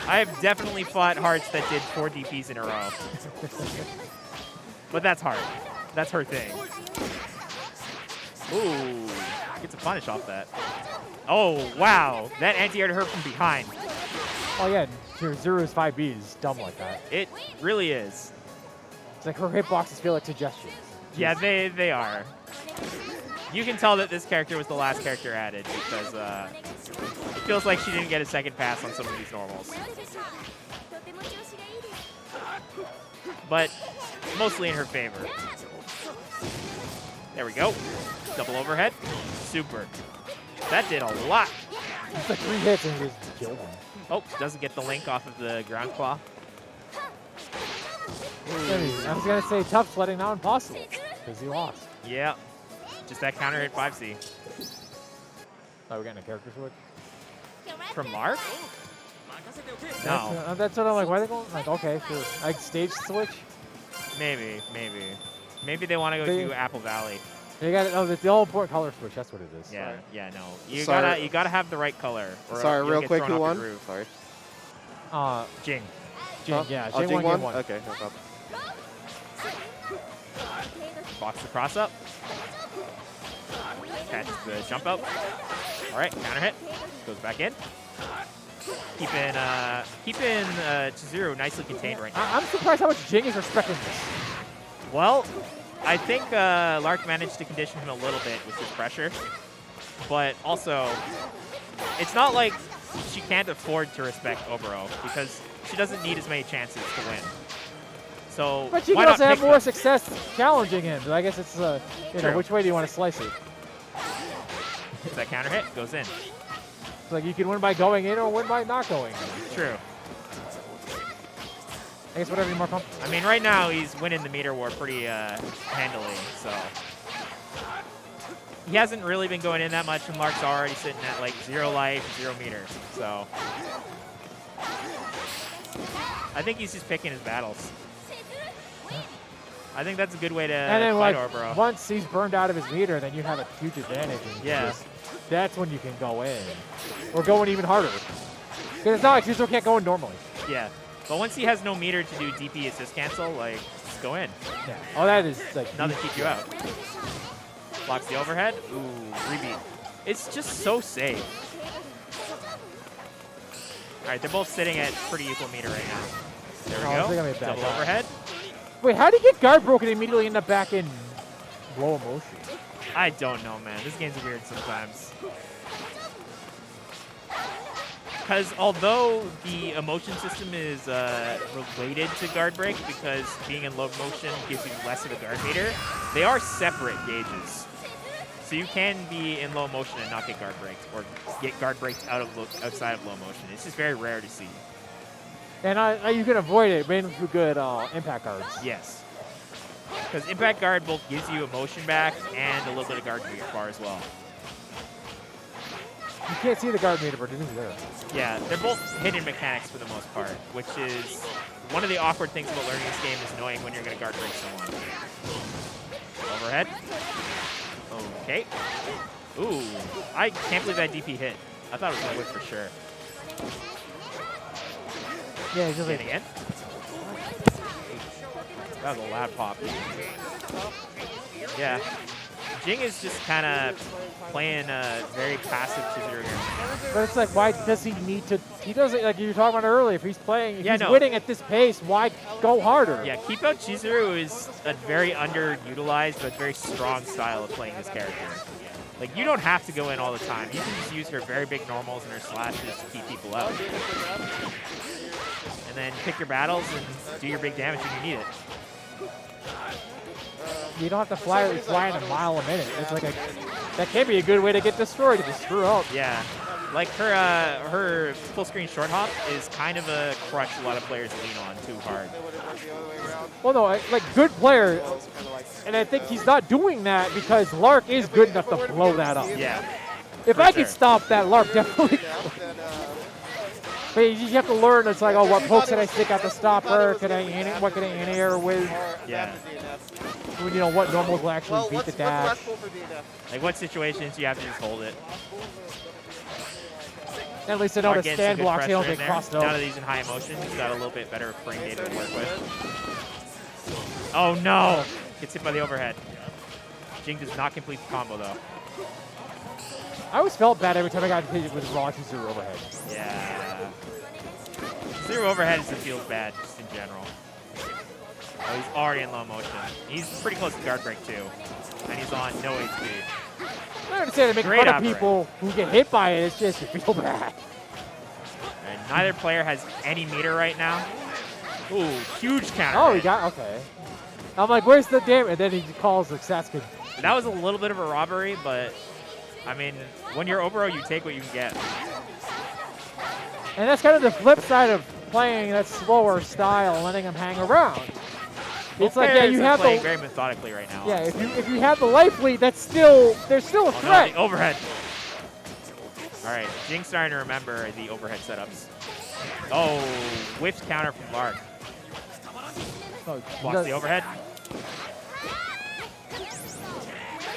I have definitely fought hearts that did 4 DPs in a row. But that's hard. That's her thing. Ooh, gets a punish off that. Oh, wow. That anti-air to her from behind. Oh yeah, Chizuru's 5B is dumb like that. It really is. It's like her hitboxes feel like suggestions. Yeah, they are. You can tell that this character was the last character added because it feels like she didn't get a second pass on some of these normals. But mostly in her favor. There we go. Double overhead. Super. That did a lot. It's like 3 hits and just killed him. Oh, doesn't get the link off of the ground claw. I was going to say tough sledding, now impossible. Because he lost. Yeah. Just that counter hit 5C. Oh, we're getting a character switch? From Lark? No. That's what I'm like, why are they going? Like, okay, sure. Like, stage switch? Maybe. Maybe they want to go to Apple Valley. They got the all important color switch. That's what it is. Yeah, Sorry. yeah, no. You Sorry. gotta have the right color. Or Sorry, you'll real get quick, thrown who off won? your groove. Sorry. Jing. Jing, Huh? yeah. Oh, Jing Jing won game 1. Okay, no problem. Box the cross up. Catches the jump up. All right, counter hit. Goes back in. Keeping Chizuru nicely contained right now. I'm surprised how much Jing is respecting this. Well, I think Lark managed to condition him a little bit with his pressure. But also, it's not like she can't afford to respect Oboro because she doesn't need as many chances to win. So But you why can not also have pick more them? success challenging him. I guess it's, you know, True. which way do you want to slice it? That counter hit goes in. It's like you can win by going in or win by not going in. True. I guess whatever you're more comfortable. I mean, right now he's winning the meter war pretty handily, so. He hasn't really been going in that much, and Lark's already sitting at like 0 life, 0 meter, so. I think he's just picking his battles. I think that's a good way to And then fight like, Oboro. once he's burned out of his meter, then you have a huge advantage. And Yeah. just- that's when you can go in. Or go in even harder. Because it's not like Chizuru can't go in normally. Yeah. But once he has no meter to do DP assist cancel, like, just go in. Yeah. Oh, that is like... Nothing keep you out. Blocks the overhead. Ooh, rebeat. It's just so safe. All right, they're both sitting at pretty equal meter right now. There we Oh, I think I go. made that Double shot. overhead. Wait, how did he get guard broken and immediately end up back in low emotion? I don't know, man. This game's weird sometimes. Because although the emotion system is related to guard break, because being in low motion gives you less of a guard meter, they are separate gauges. So you can be in low motion and not get guard braked, or get guard braked outside of low motion. It's just very rare to see. And you can avoid it mainly through good impact guards. Yes. Because impact guard both gives you emotion back and a little bit of guard bar as well. You can't see the guard meter, but it is there. Yeah, they're both hidden mechanics for the most part, which is one of the awkward things about learning this game is knowing when you're going to guard break someone. Overhead. Okay. Ooh, I can't believe that DP hit. I thought it was going to whip for sure. Yeah, he's just Hit like... again. That was a loud pop. Yeah. Jing is just kind of playing a very passive Chizuru here. But it's like, why does he need to... He doesn't, like you were talking about earlier, if he's playing, if Yeah, he's no. winning at this pace, why go harder? Yeah, keep out Chizuru is a very underutilized but very strong style of playing this character. Like, you don't have to go in all the time. You can just use her very big normals and her slashes to keep people out. And then pick your battles and do your big damage when you need it. You don't have to fly at a mile a minute. It's like that can be a good way to get destroyed if you screw up. Yeah. Like her full screen short hop is kind of a crutch a lot of players lean on too hard. Well, no, like good player, and I think he's not doing that because Lark is good enough to blow that up. Yeah. If I could stop that, Lark definitely. But you just have to learn. It's like, oh, what pokes can I stick out to stop her? What can I anti-air with? Yeah. You know what normals will actually beat the dash. Like what situations you have to just hold it. At least I know the stand blocks, they don't get crossed over. Now that he's in high motion, he's got a little bit better frame data to work with. Oh no! Gets hit by the overhead. Jing does not complete the combo though. I always felt bad every time I got hit with raw Chizuru overhead. Yeah. Chizuru overhead just feels bad just in general. Oh, he's already in low motion. He's pretty close to guard break too. And he's on no HP. I understand to make fun of people who get hit by it, it's just you feel bad. And neither player has any meter right now. Ooh, huge counter. Oh, he got, okay. I'm like, where's the damage? And then he calls the Sasuke. That was a little bit of a robbery, but I mean, when you're Oboro, you take what you can get. And that's kind of the flip side of playing that slower style and letting him hang around. It's like, yeah, you have playing very methodically right now. Yeah, if you have the life lead, there's still a threat. No, the overhead. All right, Jing's starting to remember the overhead setups. Oh, whiffed counter from Lark. Blocks the overhead.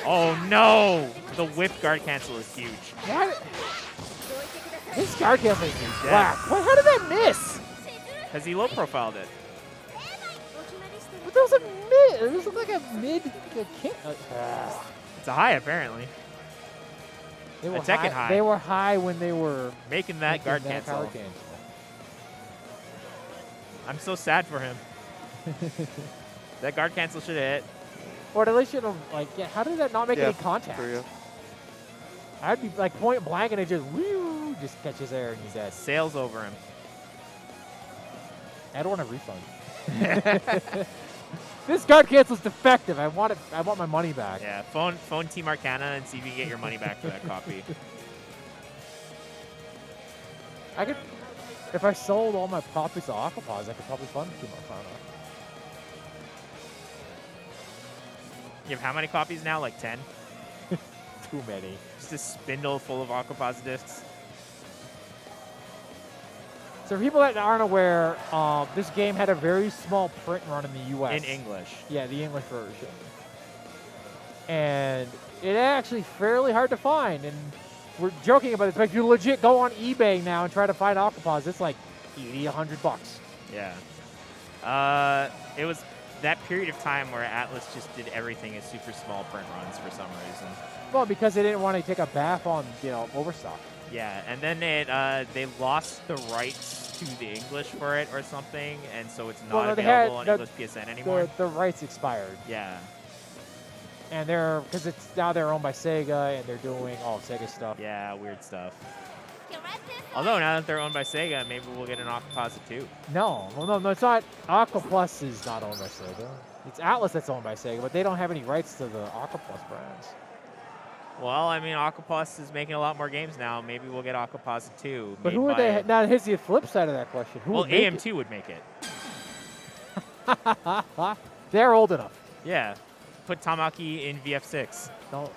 Oh no! The whip guard cancel is huge. What? His guard cancel is black. How did that miss? Because he low profiled it. But that was a mid. It was like a mid. It's a high apparently. They were second high. They were high when they were making that guard cancel. I'm so sad for him. That guard cancel should have hit. Or at least should have, like, yeah, how did that not make any contact? I'd be like point blank and it just woo, just catches air and he's dead. Sails over him. I don't want a refund. This guard cancel's defective. I want my money back. Yeah, phone Team Arcana and see if you can get your money back for that copy. I could, if I sold all my copies of Aquapazza, I could probably fund Team Arcana. You have how many copies now? Like 10? Too many. Just a spindle full of Aquapazza discs. So for people that aren't aware, this game had a very small print run in the U.S. In English. Yeah, the English version. And it's actually fairly hard to find. And we're joking about this, but if you legit go on eBay now and try to find Aquapazza, it's like $80, $100. Yeah. It was that period of time where Atlas just did everything as super small print runs for some reason. Well, because they didn't want to take a bath on, overstock. Yeah, and then they lost the rights to the English for it or something, and so it's not available on English PSN anymore. The rights expired. Yeah. And because now they're owned by Sega and they're doing all Sega stuff. Yeah, weird stuff. Although now that they're owned by Sega, maybe we'll get an Aquapazza too. No, it's not. Aquaplus is not owned by Sega. It's Atlas that's owned by Sega, but they don't have any rights to the Aquaplus brands. Well, I mean, Aquaplus is making a lot more games now. Maybe we'll get Aquapazza 2. But who are they? Now, here's the flip side of that question. Well, AM2 would make it. They're old enough. Yeah. Put Tamaki in VF6. No.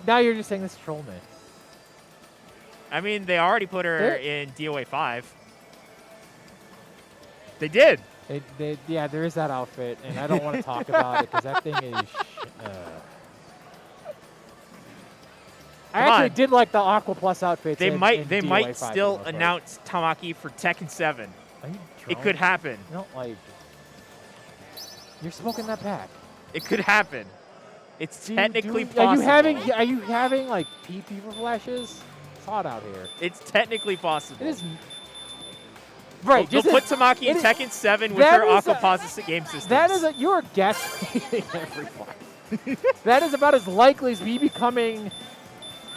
Now you're just saying this to troll me. I mean, they already put her in DOA 5. They did. Yeah, there is that outfit, and I don't want to talk about it because that thing is. I actually did like the Aquaplus outfits. They might still announce Tamaki for Tekken 7. Are you drunk? It could happen. You don't like. You're smoking that pack. It could happen. It's technically possible. Are you having like pee flashes? It's hot out here. It's technically possible. It is. Right. They'll put Tamaki in Tekken 7 with her Aquapazza game system. That is you're gaslighting everyone. That is about as likely as me becoming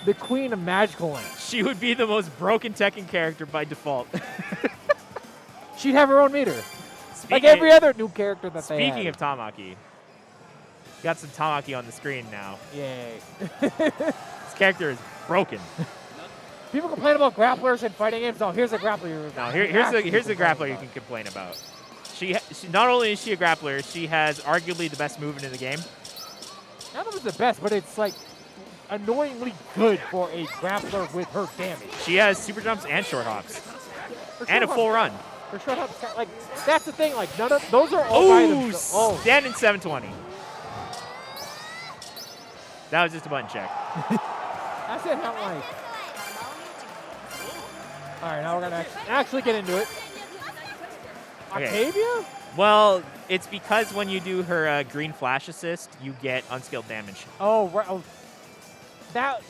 the queen of magical land. She would be the most broken Tekken character by default. She'd have her own meter. Like every other new character that they have. Speaking of Tamaki, Got some Tamaki on the screen now. Yay. This character is broken. People complain about grapplers in fighting games. Oh, here's a grappler. No, here's a grappler you can complain about. She not only is she a grappler, she has arguably the best movement in the game. I don't know if it's the best, but it's like annoyingly good for a grappler with her damage. She has super jumps and short hops. Her And a short full run. hops- Her short hops, like, that's the thing. Like, none of those are all by Ooh, themselves. Oh, stand in 720. That was just a button check. I said not like. All right, now we're gonna actually get into it. Okay. Octavia? Well, it's because when you do her green flash assist, you get unskilled damage. Oh, right. Oh, that.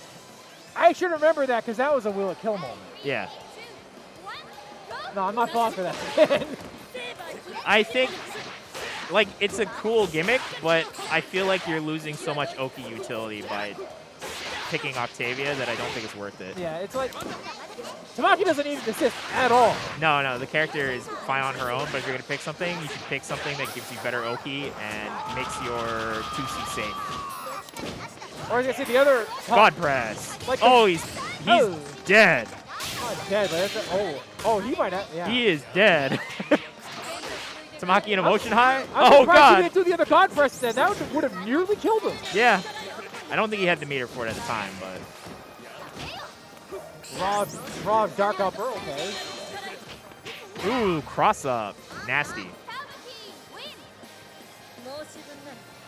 I should remember that because that was a will it kill moment. Yeah. No, I'm not falling for that. I think, like, it's a cool gimmick, but I feel like you're losing so much Oki utility by picking Octavia that I don't think it's worth it. Yeah, it's like Tamaki doesn't need an assist at all. No, the character is fine on her own, but if you're going to pick something, you should pick something that gives you better Oki and makes your 2C safe. Or I was gonna say the other. God press. Like Oh, he's Oh. dead. Not dead, but that's oh, he might have. Yeah. He is dead. Tamaki in a motion high? I'm Oh, surprised he God. didn't do the other God press then. That would have nearly killed him. Yeah. I don't think he had the meter for it at the time, but... Raw dark upper, okay. Ooh, cross up. Nasty.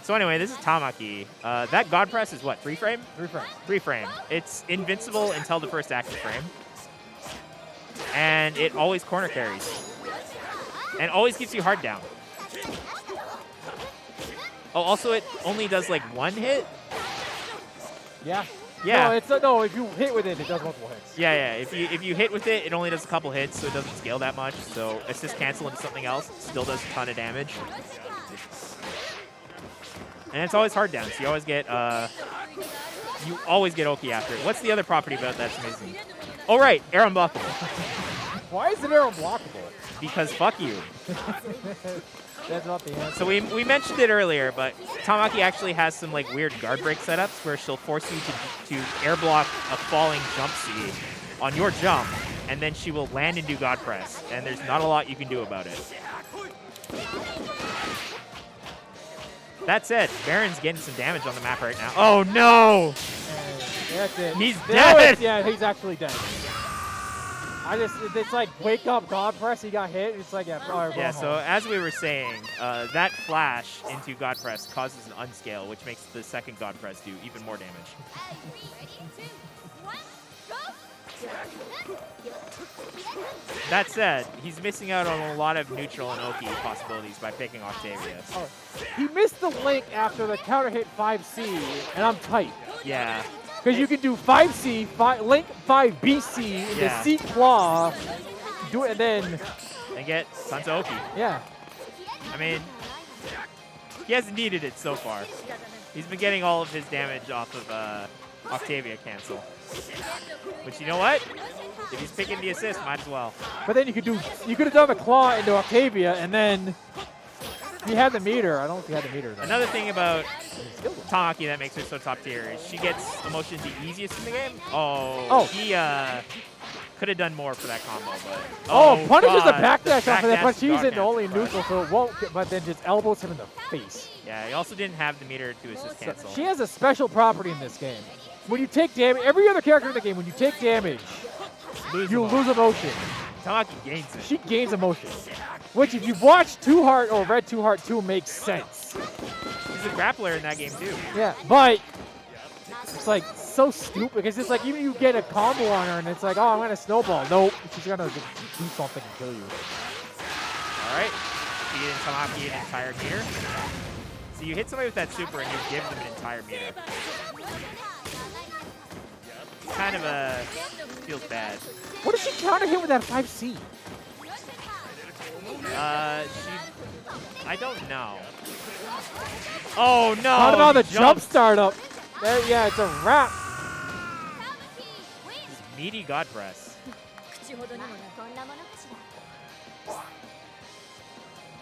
So anyway, this is Tamaki. That God press is what, 3 frame? 3 frames. 3 frame. It's invincible until the first active frame. And it always corner carries. And always gives you hard down. Oh, also it only does like 1 hit? Yeah. Yeah. No, it's no. If you hit with it, it does multiple hits. Yeah. If you hit with it, it only does a couple hits, so it doesn't scale that much. So assist cancel into something else, still does a ton of damage. And it's always hard down, so you always get Oki after it. What's the other property about that's amazing? Oh right, air unblockable. Why is it air unblockable? Because fuck you. That's not the answer. So we mentioned it earlier, but Tamaki actually has some like weird guard break setups where she'll force you to air block a falling jump C on your jump, and then she will land and do God press, and there's not a lot you can do about it. That said, Baron's getting some damage on the map right now. Oh no! That's it. He's Now dead! it's- Yeah, he's actually dead. It's like wake up God press. He got hit. It's like Yeah. So as we were saying, that flash into God press causes an unscale, which makes the second God press do even more damage. That said, he's missing out on a lot of neutral and Oki possibilities by picking Octavia. Oh, he missed the link after the counter hit 5C, and I'm tight. Yeah. Because you can do 5C, link 5BC, into Yeah. C claw, do it, and then And get tons of Oki. yeah. I mean, he hasn't needed it so far. He's been getting all of his damage off of Octavia cancel. But you know what? If he's picking the assist, might as well. But then you could have done the claw into Octavia, and then you had the meter. I don't know if you had the meter. Though. Another thing about Tamaki that makes her so top tier is she gets emotions the easiest in the game. He could have done more for that combo, but punishes the God. backdash off of that, but Backdash she's God in only cancel, neutral, so it won't. But then just elbows him in the face. Yeah, he also didn't have the meter to assist cancel. She has a special property in this game. When you take damage, every other character in the game, when you take damage, you lose emotion. Tamaki gains it. She gains emotion. Which, if you've watched Two Heart or read Two Heart 2, makes sense. She's a grappler in that game, too. Yeah, but it's like so stupid because it's like even you get a combo on her and it's like, oh, I'm going to snowball. Nope, she's going to do something and kill you. All right. You get Tamaki an entire meter. So you hit somebody with that super and you give them an entire meter. Kind of feels bad. What did she counter hit with that 5C? I don't know. Oh no! How about the he jump jumped. start up? Yeah, it's a wrap. Meaty God press.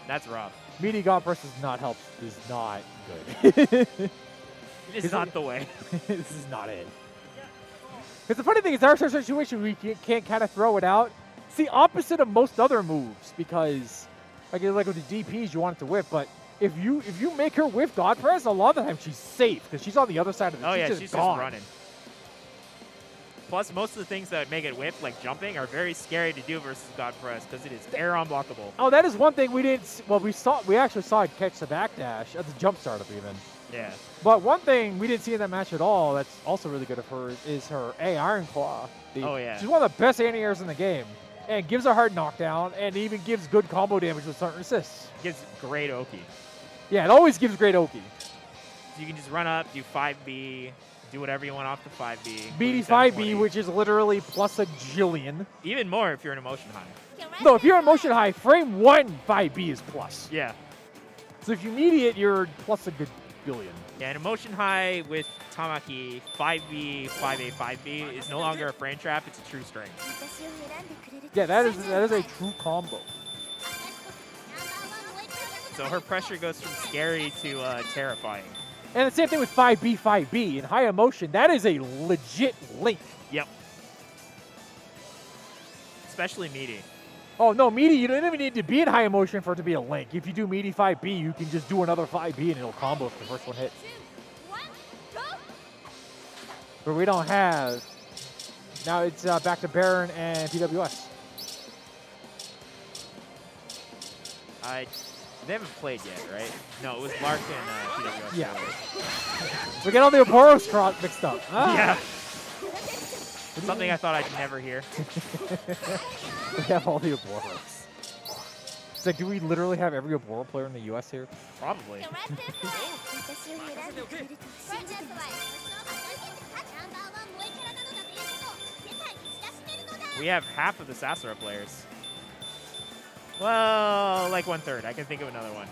That's rough. Meaty God Press does not help. Is not good. It's not the way. This is not it. Because the funny thing is, there are certain situations where you can't kind of throw it out. It's the opposite of most other moves because, like with the DPs, you want it to whiff, but if you make her whiff God Press, a lot of the time she's safe because she's on the other side of the. Oh yeah, she's she's gone. just running. Plus, most of the things that make it whip, like jumping, are very scary to do versus God Press because it is air unblockable. Oh, that is one thing we didn't. Well, we actually saw it catch the backdash at the jump startup even. Yeah. But one thing we didn't see in that match at all that's also really good of her is her A Iron Claw. Oh, yeah. She's one of the best anti-airs in the game. And gives a hard knockdown and even gives good combo damage with certain assists. Gives great Oki. Yeah, it always gives great Oki. So you can just run up, do 5B, do whatever you want off the 5B. BD 5B, which is literally plus a jillion. Even more if you're in Emotion High. No, if you're in Motion High, frame 1 5B is plus. Yeah. So if you mediate, you're plus a good billion. Yeah, in Emotion High with Tamaki, 5B, 5A, 5B is no longer a frame trap, it's a true strength. Yeah, that is a true combo. So her pressure goes from scary to terrifying. And the same thing with 5B, 5B. In high emotion, that is a legit link. Yep. Especially meaty. Oh, no, meaty, you don't even need to be in high emotion for it to be a link. If you do meaty 5B, you can just do another 5B and it'll combo if the first one hits. But we don't have. Now it's back to Baron and PWS. They haven't played yet, right? No, it was Lark and PWS. Yeah. We get all the Oboro mixed up. Ah. Yeah. Something I thought I'd never hear. We have all the Oboros. It's like, do we literally have every Oboro player in the US here? Probably. We have half of the Sasara players. Well, like 1/3. I can think of another one.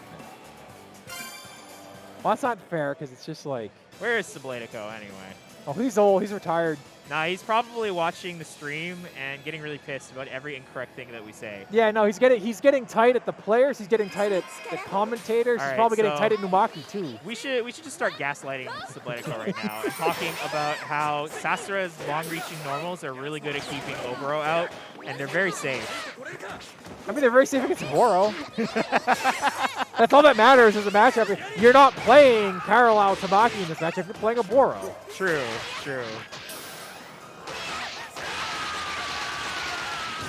Well, that's not fair because it's just like. Where is Sabletico anyway? Oh, he's old. He's retired. Nah, he's probably watching the stream and getting really pissed about every incorrect thing that we say. Yeah, no, he's getting tight at the players. He's getting tight at the commentators. All he's right, probably getting so tight at Numakie too. We should just start gaslighting Sabletico right now and talking about how Sasara's long-reaching normals are really good at keeping Oboro out, and they're very safe. I mean, they're very safe against Oboro. That's all that matters is a matchup. You're not playing Karulau Tamaki in this matchup. You're playing Oboro. True, true.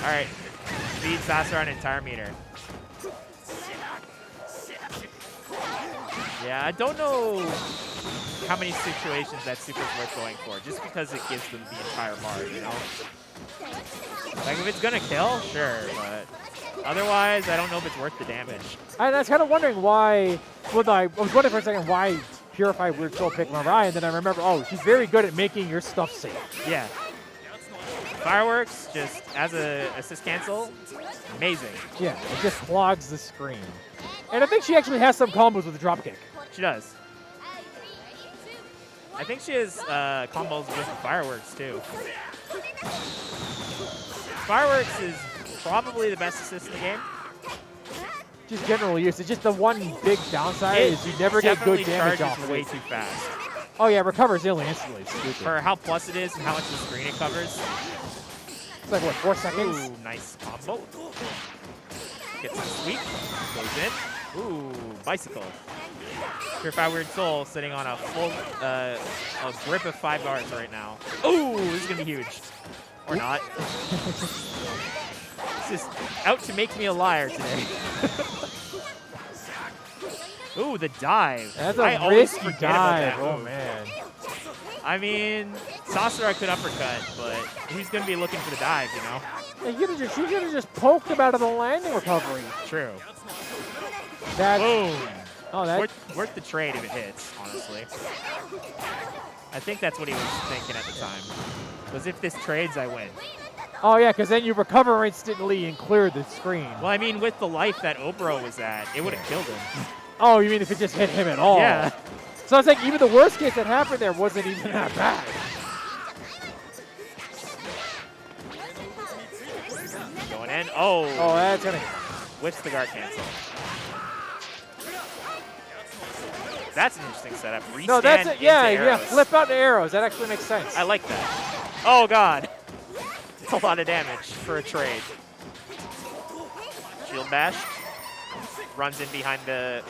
All right, beat Sasara an entire meter. Yeah, I don't know how many situations that super's worth going for, just because it gives them the entire bar, you know? Like, if it's gonna kill, sure, but otherwise, I don't know if it's worth the damage. And I was kind of wondering why, well, I was wondering for a second why PurifyWS still pick Mariah, and then I remember, oh, she's very good at making your stuff safe. Yeah. Fireworks, just as a assist cancel, amazing. Yeah, it just clogs the screen. And I think she actually has some combos with the dropkick. She does. I think she has combos with fireworks too. Fireworks is probably the best assist in the game. Just general use. It's just the one big downside is you never get good damage off of way it. too fast. Oh yeah, it recovers instantly. Stupid. For how plus it is and how much the screen it covers. It's like, what, 4 seconds? Ooh, nice combo. Gets a sweep. Goes in. Ooh, bicycle. PurifyWS Soul sitting on a full a grip of 5 bars right now. Ooh, this is going to be huge. Or not. This is out to make me a liar today. Ooh, the dive. That's I a always risky forget dive. about that Oh, move. man. I mean, Sasara could uppercut, but who's going to be looking for the dive, you know? Yeah, you could have just poked him out of the landing recovery. True. That's, Boom. oh, that's Worth the trade if it hits, honestly. I think that's what he was thinking at the time. Because if this trades, I win. oh yeah, because then you recover instantly and clear the screen. Well, I mean, with the life that Oboro was at, it would have killed him. Oh, you mean if it just hit him at all? Yeah. So I was like, even the worst case that happened there wasn't even that bad. Going in. Oh. Oh, that's gonna. whips the guard cancel. That's an interesting setup. Restand No, that's it. Yeah, into yeah. arrows. Flip out the arrows. That actually makes sense. I like that. Oh god. It's a lot of damage for a trade. Shield bash. Runs in behind the...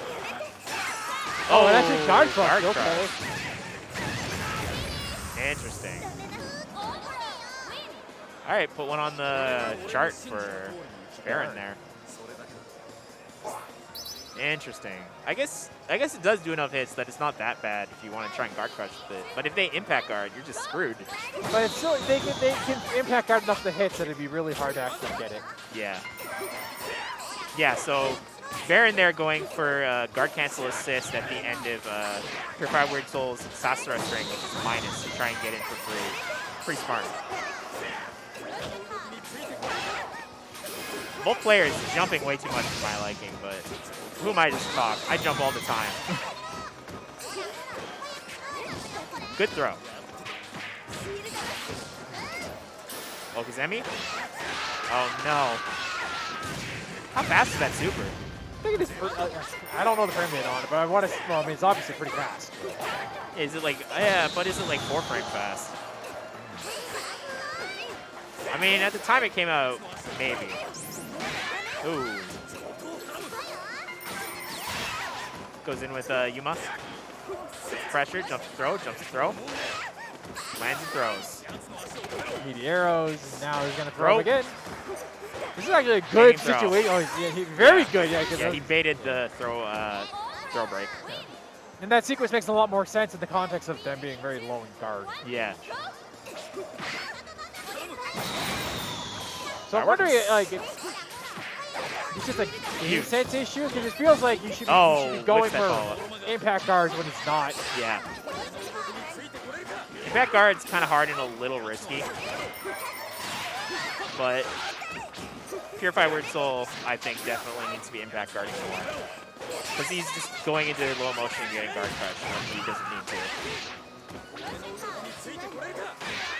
Oh, and actually guard guard crush. Okay. crush. Interesting. All right, put one on the chart for Baron there. Interesting. I guess it does do enough hits that it's not that bad if you want to try and guard crush with it. But if they impact guard, you're just screwed. But it's still, they can impact guard enough the hits that it'd be really hard to actually get it. Yeah. Yeah, so Baron there going for guard cancel assist at the end of Purify Weird Soul's Sasara string, which is minus, to try and get in for free. Pretty smart. Both players jumping way too much for my liking, but who am I to talk? I jump all the time. Good throw. Okazemi? Oh no. How fast is that super? I think it is. I don't know the frame rate on it, but I want to. Well, I mean, it's obviously pretty fast. Is it like, yeah, but is it like 4 frame fast? I mean, at the time it came out, maybe. Ooh. Goes in with Yuma. Pressure, jumps to throw, jumps to throw. Lands and throws. Meaty arrows, and now he's going to throw Throw. him again. This is actually a good Throw. situation. Oh, yeah, very good. Yeah, Yeah, he baited the throw break. and that sequence makes a lot more sense in the context of them being very low in guard. Yeah. So I'm wondering, like, it's just a game sense issue because it feels like you should be going what's that for follow-up? impact guards when it's not. Yeah. Impact guard's kind of hard and a little risky. But Purify Weird Soul, I think, definitely needs to be impact guarding more. Because he's just going into low motion and getting guard crush when he doesn't need to.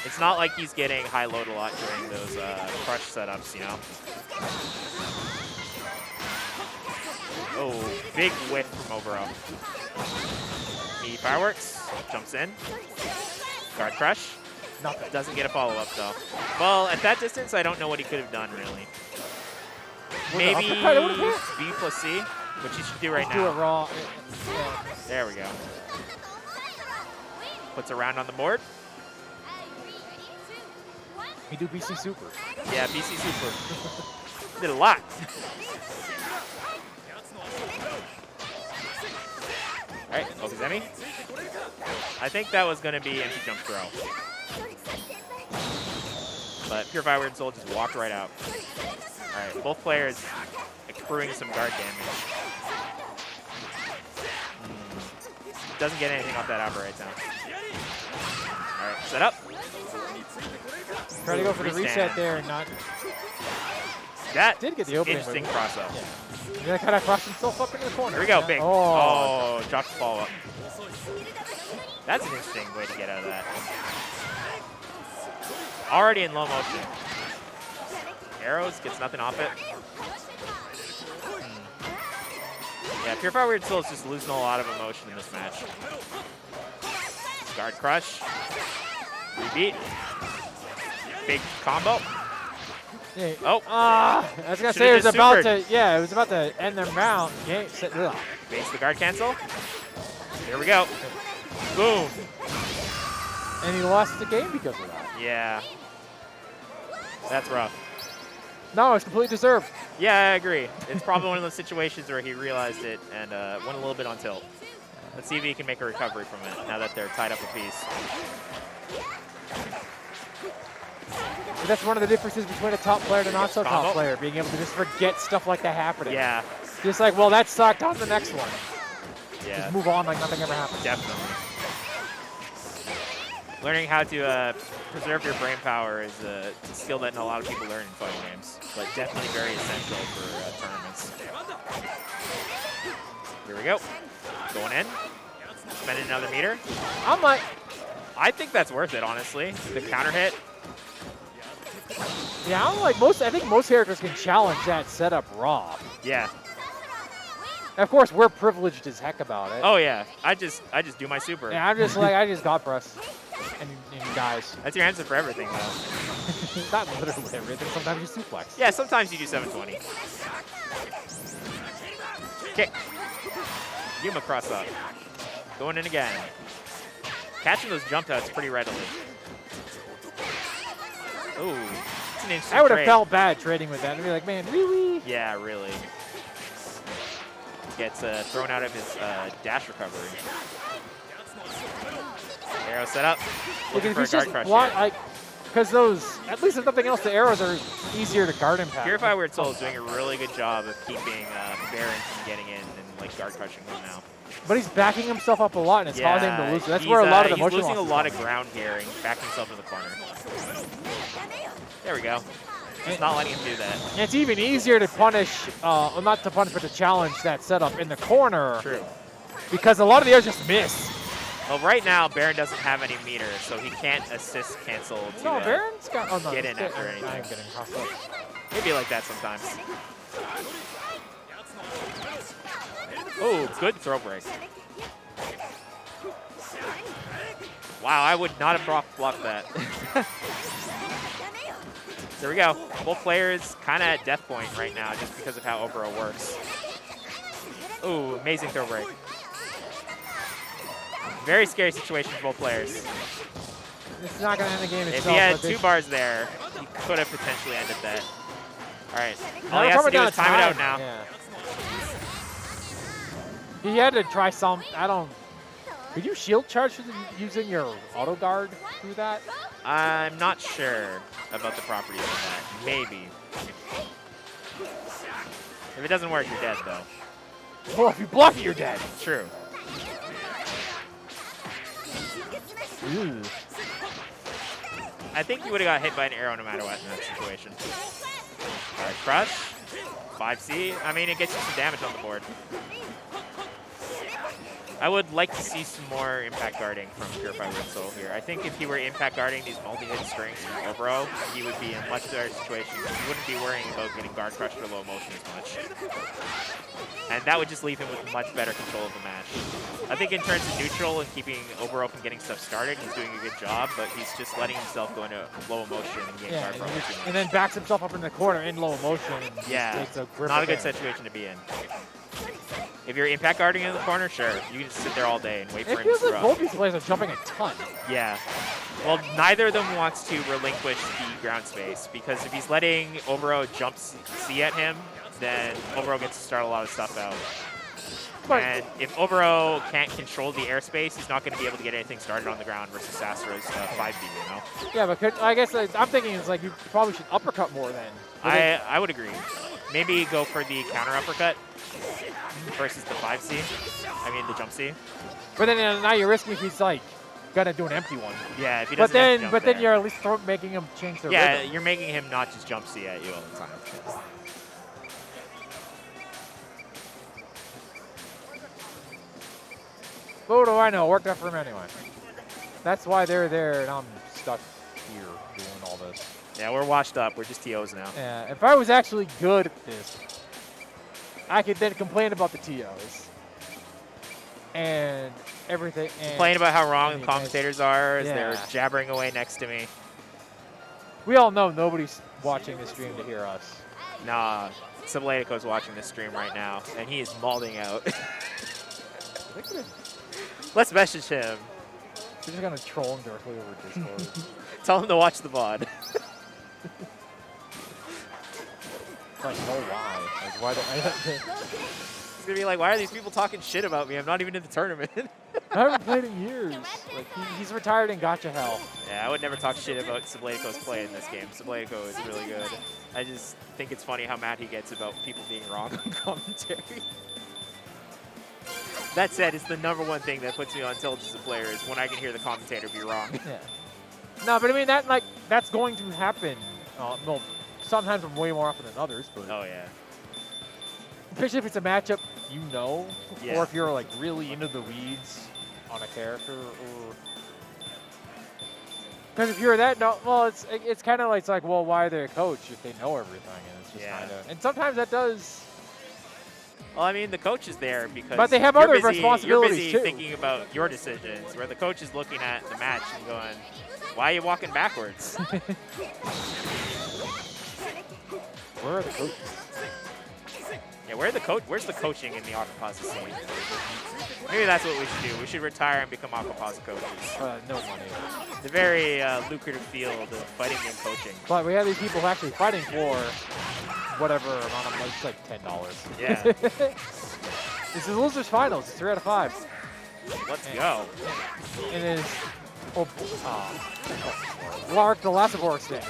It's not like he's getting high load a lot during those crush setups, you know? Oh, big whiff from Oboro. He fireworks, jumps in, guard crush. Nothing. Doesn't get a follow-up, though. Well, at that distance, I don't know what he could have done, really. Maybe B plus C, which he should do right now. Do it raw. Yeah. There we go. Puts a round on the board. You do BC Super. Yeah, BC Super. Did a lot. All right, Okazemi. I think that was going to be empty jump throw. But Purify Weird Soul just walked right out. All right, both players accruing some guard damage. Doesn't get anything off that upper right down. All right, set up. Try to go for the reset there and not. That did get the opening. Interesting cross-up. Yeah. That kind of crossed himself up into the corner. Here we go, big. Oh, drops the follow-up. That's an interesting way to get out of that. Already in low motion. Arrows, gets nothing off it. Yeah, Purify Weird Soul is just losing a lot of emotion in this match. Guard crush. Rebeat. Big combo. yeah. Oh. I was gonna say it was about to. Yeah, it was about to end their round. Game. Base the guard cancel. Here we go. Boom. And he lost the game because of that. Yeah. That's rough. No, it's completely deserved. Yeah, I agree. It's probably one of those situations where he realized it and went a little bit on tilt. Let's see if he can make a recovery from it now that they're tied up a piece. But that's one of the differences between a top player and a not so top player, being able to just forget stuff like that happening. Yeah. Just like, well, that sucked. On to the next one. Yeah. Just move on like nothing ever happened. Definitely. Learning how to preserve your brain power is a skill that not a lot of people learn in fighting games, but definitely very essential for tournaments. Here we go. Going in. Spending another meter. I think that's worth it, honestly. The counter hit. Yeah, I think most characters can challenge that setup raw. Yeah. Of course, we're privileged as heck about it. Oh yeah. I just do my super. Yeah, I'm just like, I just got press. And he dies. That's your answer for everything, though. Not literally everything. Sometimes you suplex. Yeah, sometimes you do 720. Kick. Yuma cross up. Going in again. Catching those jump outs pretty readily. Ooh, it's an interesting I would have trade. felt bad trading with that and be like, man, really? Yeah, really. Gets thrown out of his dash recovery. Arrow set up. Looking for a guard crush. Because those, at least if nothing else, the arrows are easier to guard impact. PurifyWS Soul is doing a really good job of keeping Baron from getting in and like guard crushing him now. But he's backing himself up a lot, and it's causing him to lose. That's where a lot of the motion he's losing a lot of coming. ground here and backing himself in the corner. There we go. Just not letting him do that. And it's even easier to punish, well, not to punish, but to challenge that setup in the corner. True. Because a lot of the arrows just miss. Well, right now, Baron doesn't have any meter, so he can't assist cancel to Baron's got, oh, no, get in after I'm anything. getting crossed up. It'd be like that sometimes. Oh, good throw break. Wow, I would not have blocked that. There we go. Both players kind of at death point right now just because of how Oboro works. Ooh, amazing throw break. Very scary situation for both players. It's not going to end the game If itself. he had 2 bars there, he could have potentially ended that. All right. No, All he has to do down is time it out now. Yeah. He had to try some, could you shield charge using your auto guard through that? I'm not sure about the properties of that. Maybe. If it doesn't work, you're dead, though. Well, if you block it, you're dead. True. Ooh. I think you would have got hit by an arrow no matter what in that situation. All right, crush. 5C. I mean, it gets you some damage on the board. I would like to see some more impact guarding from PurifyWS Soul here. I think if he were impact guarding these multi-hit strings from Oboro, he would be in a much better situation. He wouldn't be worrying about getting guard crushed or low motion as much. And that would just leave him with much better control of the match. I think in terms of neutral and keeping Oboro from getting stuff started, he's doing a good job, but he's just letting himself go into low emotion and getting guard crushed. And then backs himself up in the corner in low motion. And yeah, takes a grip not a of good damage. situation to be in. If you're impact guarding in the corner, sure. You can just sit there all day and wait for It him to feels screw like up. both these players are jumping a ton. Yeah. Well, neither of them wants to relinquish the ground space, because if he's letting Oboro jump C at him, then Oboro gets to start a lot of stuff out. But And if Oboro can't control the airspace, he's not going to be able to get anything started on the ground versus Sasara's 5B, you know? yeah, but I guess I'm thinking it's like you probably should uppercut more then. I would agree. Maybe go for the counter uppercut versus the 5C. I mean, the jump C. But then now you're risking if he's like gonna do an empty one. Yeah, if he But doesn't have to then, jump but then there. you're at least making him change the Yeah, rhythm. you're making him not just jump C at you all the time. What do I know? It worked out for him anyway. That's why they're there, and I'm stuck here doing all this. Yeah, we're washed up. We're just TOs now. Yeah, if I was actually good at this, I could then complain about the TOs and everything. And Complain about how wrong the anything. commentators are as Yeah. they're jabbering away next to me. We all know nobody's watching the stream to hear us. Nah, Subletico's watching this stream right now, and he is malding out. Let's message him. We're just gonna troll him directly over Discord. Tell him to watch the VOD. Like, no, why? Like, why? He's gonna be like, why are these people talking shit about me? I'm not even in the tournament. I haven't played in years. Like, he's retired in gotcha hell. Yeah, I would never talk shit about Subletico's play in this game. Subletico is really good. I just think it's funny how mad he gets about people being wrong on commentary. That said, it's the #1 thing that puts me on tilt as a player is when I can hear the commentator be wrong. Yeah. No, but I mean that's going to happen. Well, sometimes way more often than others, but Oh yeah. especially if it's a matchup you know, Yeah. or if you're like really into the weeds on a character, or because if you're that well, it's kind of like well, why are they a coach if they know everything? And it's just Yeah. kind of, and sometimes that does Well, I mean, the coach is there because But they have you're other busy, responsibilities, you're busy too. thinking about your decisions, where the coach is looking at the match and going, why are you walking backwards? Where are the coaches? Yeah, where's the coaching in the Aquapazza scene? Maybe that's what we should do. We should retire and become Aquapazza coaches. No money. It's a very lucrative field of fighting game coaching. But we have these people actually fighting for whatever amount of money. It's like $10. Yeah. This is losers finals. It's 3 out of 5. Let's go. It is Lark, the last of Oboro standing.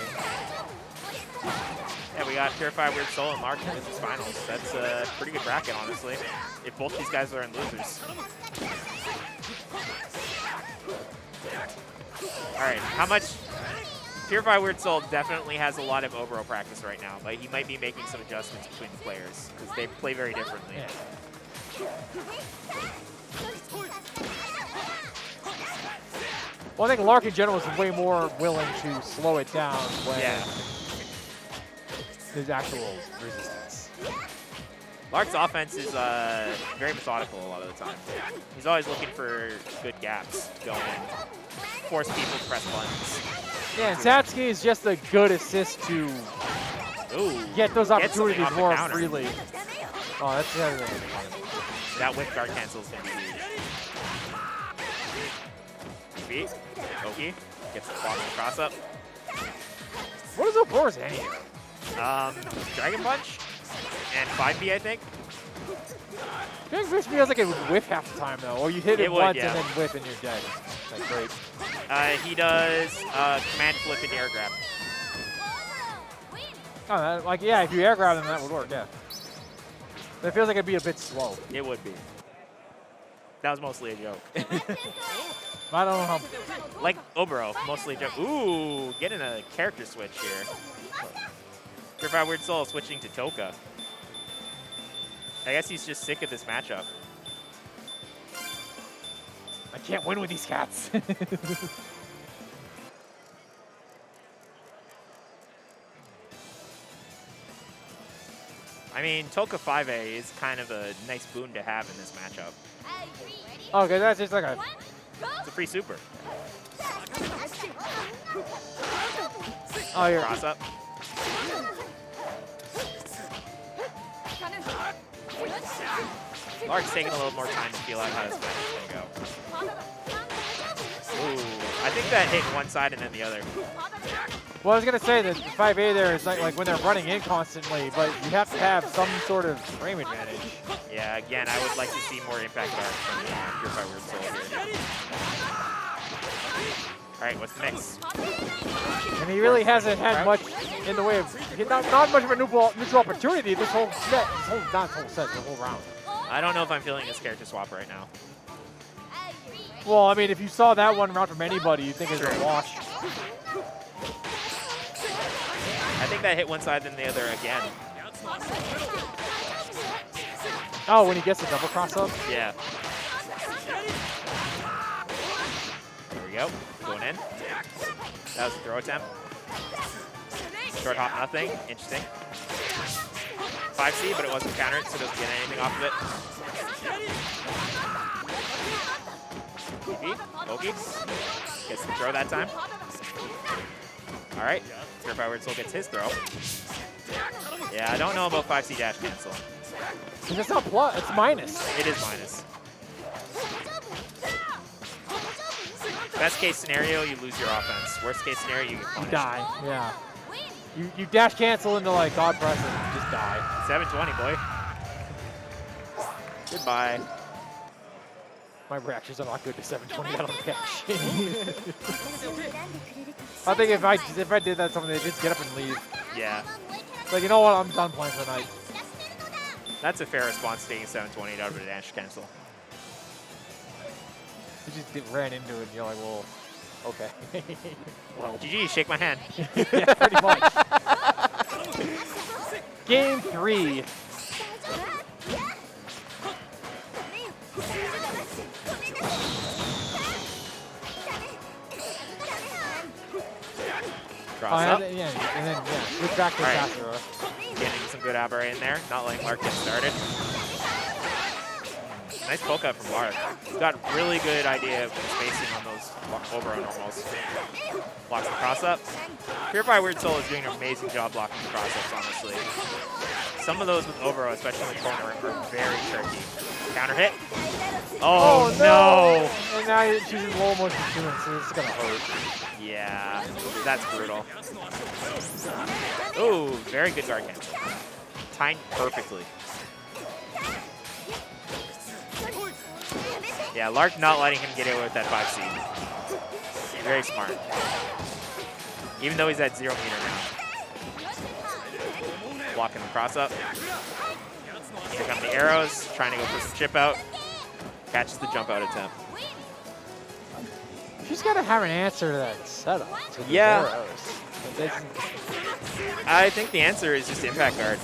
Yeah, we got Purify Weird Soul and Lark in this finals. That's a pretty good bracket, honestly, if both these guys are in losers. All right, how much? Purify Weird Soul definitely has a lot of Oboro practice right now, but he might be making some adjustments between the players because they play very differently. Yeah. Well, I think Lark in general is way more willing to slow it down when there's actual resistance. Lark's offense is very methodical a lot of the time. He's always looking for good gaps to go in, force people to press buttons. Yeah, and Satsuki is just a good assist to get those opportunities more freely. Oh, that's the other thing. That whip guard cancel is going to be huge. Beat. Oki gets the block and cross up. What is Oboro's any? Dragon Punch and 5B, I think. Dragon Punch feels like it would whiff half the time, though. Or you hit it once yeah. and then whiff and you're dead. That's great. He does command flip and air grab. Oh, yeah, if you air grab them, that would work, yeah. But it feels like it'd be a bit slow. It would be. That was mostly a joke. I don't know how. Like Oboro, mostly a joke. Ooh, getting a character switch here. Purify Weird Soul switching to Toka. I guess he's just sick of this matchup. I can't win with these cats. I mean, Toka 5A is kind of a nice boon to have in this matchup. Okay, that's just like a... It's a free super. Oh, you're... Cross up. Lark's taking a little more time to feel out how this match is going to go. Ooh, I think that hit one side and then the other. Well, I was going to say that 5A there is like when they're running in constantly, but you have to have some sort of frame advantage. Yeah, again, I would like to see more impact art from Purify Weird Soul here. All right, what's the mix? And he really hasn't had much in the way of, not much of a neutral opportunity this whole set, this whole round. I don't know if I'm feeling this character swap right now. Well, I mean, if you saw that one round from anybody, you'd think it's a wash. I think that hit one side then the other again. Oh, when he gets the double cross up? Yeah. There we go. Going in. That was a throw attempt. Short hop, nothing. Interesting. 5C, but it wasn't countered, so doesn't get anything off of it. DP. Oki. Gets the throw that time. All right. Purify Weird Soul gets his throw. Yeah, I don't know about 5C dash cancel. It's not plus, it's minus. It is minus. Best case scenario, you lose your offense. Worst case scenario, you get punished. You die, yeah. You dash cancel into like God press and just die. 720, boy. Goodbye. My reactions are not good to 720 out of reaction. I think if I did that, someone would just get up and leave. Yeah. It's like, you know what, I'm done playing for the night. That's a fair response to taking 720 out of a dash cancel. You just ran into it and you're like, well, okay. Well, GG, shake my hand. Yeah, pretty much. Game 3. Cross up. Yeah, and then switch back to Sasara. Getting some good Oboro in there, not letting Lark get started. Nice poke out from Lark. He's got really good idea of spacing on those Oboro normals. Blocks the cross up. PurifyWS Soul is doing an amazing job blocking the cross ups, honestly. Some of those with Oboro, especially in the corner, are very tricky. Counter hit. Oh, no! And now she's in low motion too, so it's gonna hurt. Yeah, that's brutal. Ooh, very good guard camp. Timed perfectly. Yeah, Lark not letting him get away with that 5C. Very smart. Even though he's at 0 meter now. Blocking the cross up. Here come the arrows, trying to go for some chip out. Catches the jump out attempt. She's got to have an answer to that setup. To the Yeah. arrows. I think the answer is just impact guard.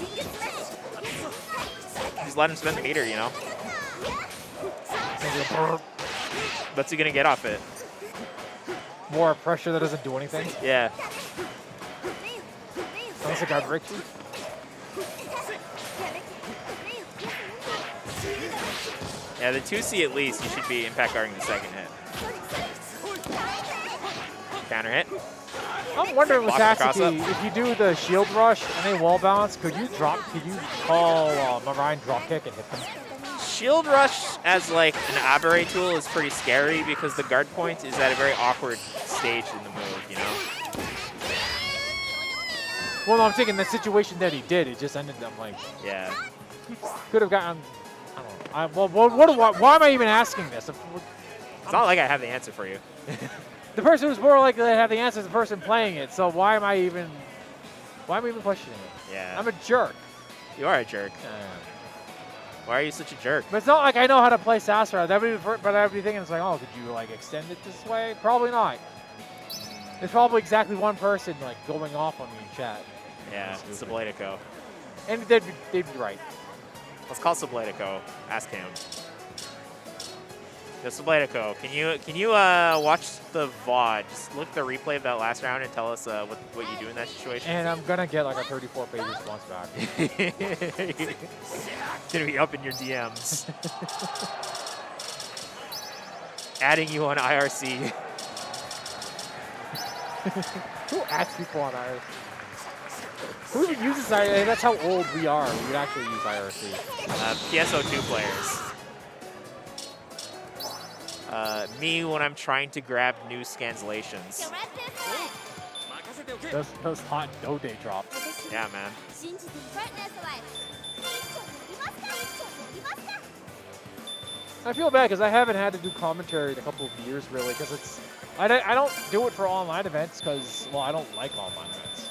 Just let him spend the meter, you know? What's he gonna get off it? More pressure that doesn't do anything. Yeah. Unless a guard breaks you. Yeah, the 2C at least, you should be impact guarding the second hit. Counter hit. I'm wondering with Block the cross Tatsuki, if you do the shield rush and they wall balance, could you call Marine drop kick and hit them? Shield rush as like an aberrate tool is pretty scary because the guard point is at a very awkward stage in the move, you know? Well, no, I'm thinking the situation that he did, it just ended up like, Yeah. could have gotten, I don't know. Why am I even asking this? It's not like I have the answer for you. The person who's more likely to have the answer is the person playing it, so why am I even questioning it? Yeah. I'm a jerk. You are a jerk. Why are you such a jerk? But it's not like I know how to play Sasara. But I'd be thinking, it's like, oh, could you like extend it this way? Probably not. There's probably exactly one person like going off on me in chat. Yeah, Subletico. And they'd be right. Let's call Subletico. Ask him. Yo, Subletico, can you watch the VOD? Just look at the replay of that last round and tell us what you do in that situation. And I'm gonna get like a 34-page response back. Gonna be up in your DMs. Adding you on IRC. Who adds people on IRC? Who even uses IRC? That's how old we are. We would actually use IRC. PSO2 players. Me when I'm trying to grab new scanslations. Those hot do-day drops. Yeah, man. I feel bad because I haven't had to do commentary in a couple of years, really, because I don't do it for online events because, well, I don't like online events.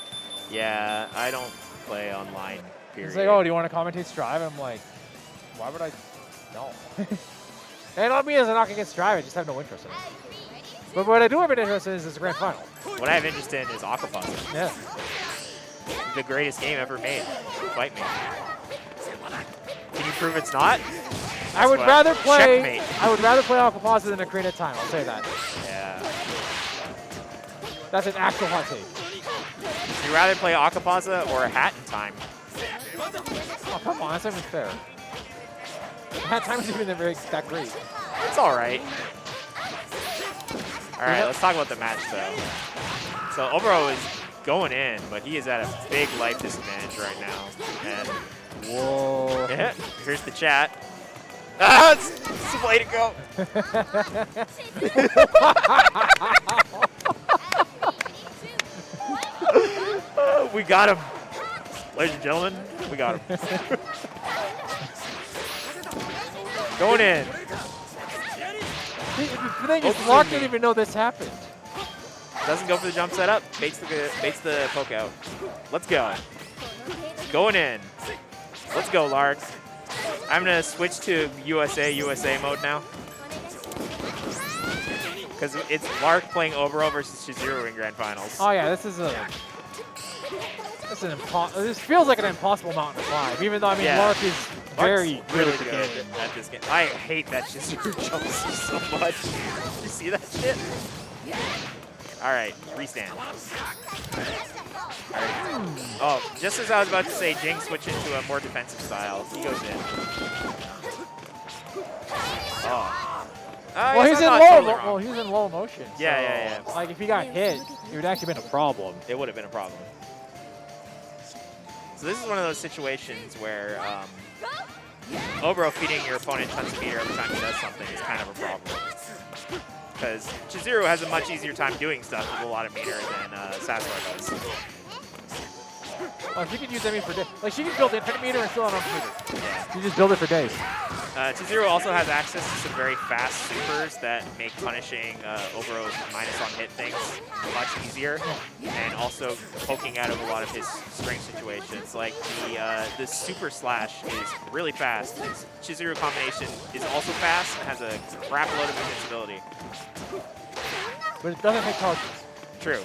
Yeah, I don't play online, period. It's like, oh, do you want to commentate Strive? I'm like, why would I? No. And not me as a knock against Strive, I just have no interest in it. But what I do have an interest in is this grand final. What I have interest in is Aquapazza. Yeah. The greatest game ever made. Fight me. Can you prove it's not? I would rather play. Checkmate. I would rather play Aquapazza than Ocarina of Time. I'll say that. Yeah. That's an actual hot take. Would you rather play Aquapazza or Hat in Time? Oh, come on, that's not even fair. Hat Time isn't even that great. It's all right. All right, let's talk about the match though. So Oboro is going in, but he is at a big life disadvantage right now. And whoa! Yeah, here's the chat. Ah, it's a way to go. We got him, ladies and gentlemen. We got him. Going in. The thing is, Lark didn't even know this happened. Doesn't go for the jump setup. Baits the poke out. Let's go. Going in. Let's go, Lark. I'm gonna switch to USA mode now. Because it's Lark playing Oboro versus Chizuru in Grand Finals. Oh yeah, this feels like an impossible mountain to climb. Even though I mean Lark is very really good at this game. I hate that Chizuru jumps so much. You see that shit? All right, restand. All right. Oh, just as I was about to say, Jing switch into a more defensive style. He goes in. Well, he's in not low. totally wrong. Well, he's in low motion. Yeah. Like if he got hit, it would actually been a problem. It would have been a problem. So this is one of those situations where Oboro feeding your opponent tons of meter every time he does something is kind of a problem. Because Chizuru has a much easier time doing stuff with a lot of meter than Sasara does. Oh, she could use for days. Like she could build infinite meter and still have enough meter. Yeah. She just build it for days. Chizuru also has access to some very fast supers that make punishing Oboro's minus on hit things much easier, and also poking out of a lot of his strength situations. Like the super slash is really fast. His Chizuru combination is also fast and has a crap load of invincibility. But it doesn't hit targets. True.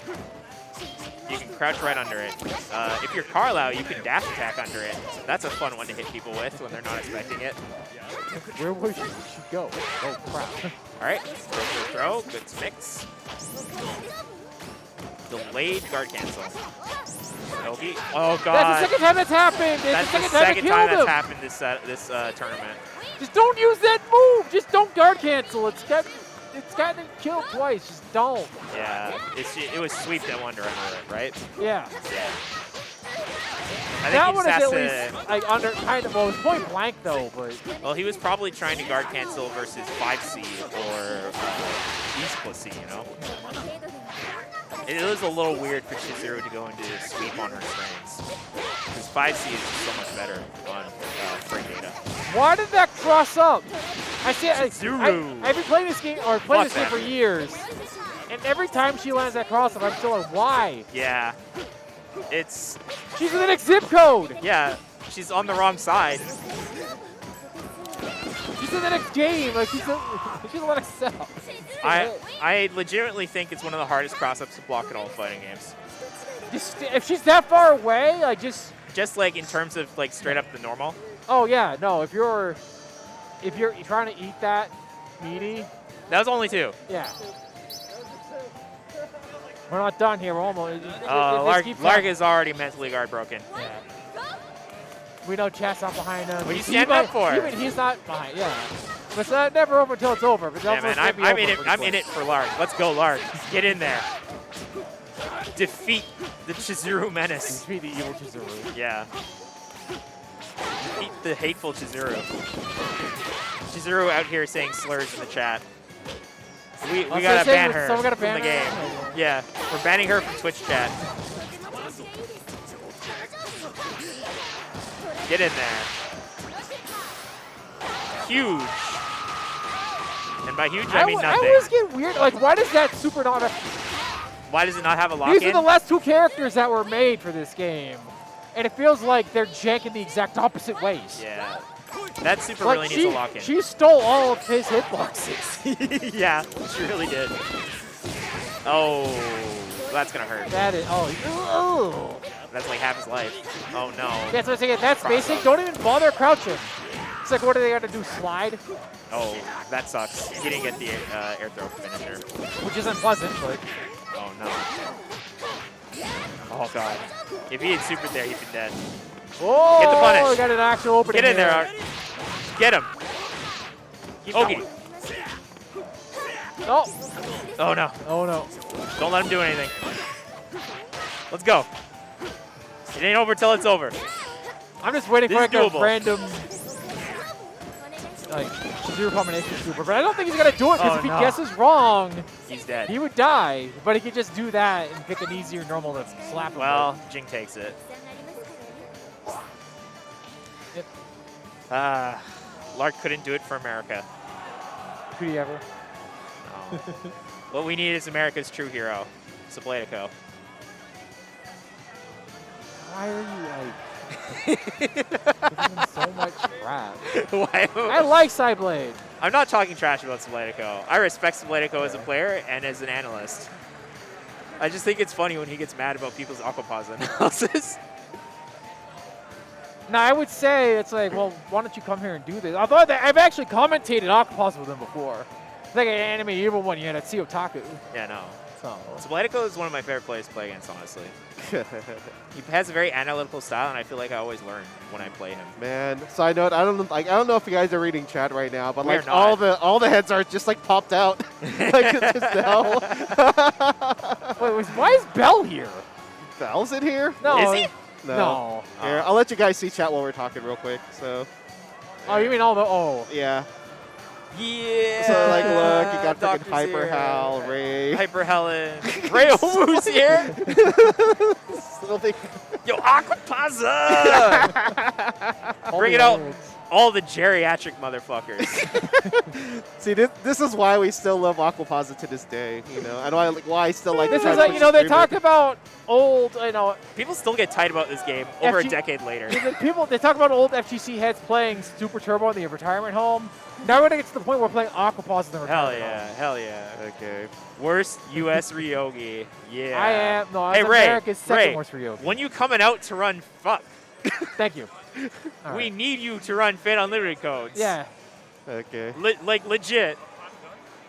You can crouch right under it. If you're Karulau, you can dash attack under it. That's a fun one to hit people with when they're not expecting it. Where would she go? Oh, crap. All right, throw, good mix. Delayed guard cancel. Nogi. Oh, God. That's the second time that's happened. That's the second time that's happened this tournament. Just don't use that move. Just don't guard cancel. It's gotten killed twice. Just don't. Yeah, it was sweeped at one under it, right? Yeah. I think that he one just is has at least like under kind of. Well, it's point blank though, but. Well, he was probably trying to guard cancel versus 5C or East plus C, you know? It was a little weird for Chizuru to go into sweep on her strengths. Because 5C is just so much better on frame data. Why did that cross up? I see. I've been playing this game for years, and every time she lands that cross up, I'm still like, why? Yeah. She's in the next zip code. Yeah, she's on the wrong side. She's in the next game. Like she's let us sell. I legitimately think it's one of the hardest cross-ups to block in all fighting games. If she's that far away, like just like in terms of like straight up the normal. Oh yeah, no. If you're trying to eat that meaty. That was only 2. Yeah. We're not done here. We're almost. Lark is already mentally guard broken. Yeah. We know Chat's not behind him. What are you standing up for? He's not behind. Yeah. But it's never over until it's over. But yeah, man, I'm in it for Lark. Let's go, Lark. Get in there. Defeat the Chizuru menace. Defeat the evil Chizuru. Yeah. Defeat the hateful Chizuru. Chizuru out here saying slurs in the chat. We gotta ban her from the game. Yeah, we're banning her from Twitch chat. Get in there. Huge. And by huge, I mean nothing. I always get weird. Like, why does that super not have... Why does it not have a lock-in? These are the last 2 characters that were made for this game. And it feels like they're janking the exact opposite ways. Yeah. That super really needs a lock-in. She stole all of his hitboxes. Yeah, she really did. Oh, that's going to hurt. That is... Oh, that's like half his life. Oh, no. Yeah, so that's basic. Don't even bother crouching. It's like, what are they going to do, slide? Oh, that sucks. He didn't get the air throw finisher. Which isn't pleasant, but... Oh, no. Oh, God. If he had supered there, he'd be dead. Oh, get the punish. We got an actual opening. Get in there, Art. Get him. Ogie. Oh. Oh, no. Oh, no. Don't let him do anything. Let's go. It ain't over till it's over. I'm just waiting for like a doable. random like Chizuru combination super, but I don't think he's gonna do it because if he guesses wrong, he's dead. He would die, but he could just do that and pick an easier normal to slap him. Well, Jing takes it. Yep. Lark couldn't do it for America. Could he ever? No. What we need is America's true hero, Sabletico. Why are you like so much crap? Why? I like Cyblade. I'm not talking trash about Sabletico. I respect Sabletico as a player and as an analyst. I just think it's funny when he gets mad about people's Aquapazza analysis. No, I would say it's like, well, why don't you come here and do this? I thought that I've actually commentated Aquapazza with him before. It's like an anime evil one. You had at See Otaku. Yeah, no. So. Subletico is one of my favorite players to play against, honestly. He has a very analytical style, and I feel like I always learn when I play him. Man, side note, I don't know if you guys are reading chat right now, but We're like not. all the heads are just like popped out. Like it's just Bell. Wait, why is Bell here? Bell's in here? No. Is he? No. Here, I'll let you guys see chat while we're talking real quick. So Oh, you mean all the yeah. Yeah. So like, look, you got freaking Doctor's Hyper here. Hal, Ray. Hyper Helen. Ray Omu's here. Yo, Aquapazza! Bringing out all the geriatric motherfuckers. See, this is why we still love Aquapazza to this day. You know, and why I still like. This to is try like, to you know, they stream talk it. about old, you know, People still get tight about this game over a FG decade later. they talk about old FGC heads playing Super Turbo in the retirement home. Now we're going to get to the point where we're playing Aquapazza in the Hell retirement yeah, home. hell yeah. Okay. Worst U.S. Ryogi. Yeah. I am, no, Hey, I'm Ray, America's second Ray, worst Ryogi. when you coming out to run fuck, Thank you. All we right. need you to run Fate Unlimited codes. Yeah. Okay. Like legit.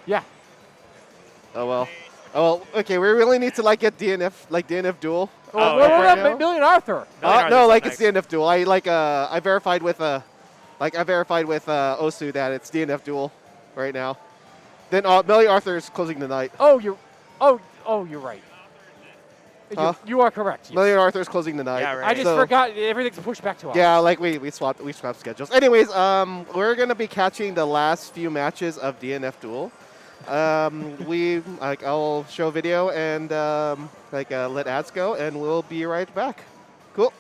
Yeah. Oh well. Oh well. Okay. We really need to like get DNF duel. Oh, Well, yeah. what right about now? Million Arthur? No, like it's DNF duel. I verified with Osu that it's DNF duel right now. Then Melly Arthur is closing the night. Oh, you're right. Huh? You are correct. Yes. Million Arthur is closing the night. Yeah, right. I just So- forgot everything's pushed back to us. Yeah, like we swapped schedules. Anyways, we're gonna be catching the last few matches of DNF Duel. I'll show video and let ads go, and we'll be right back. Cool.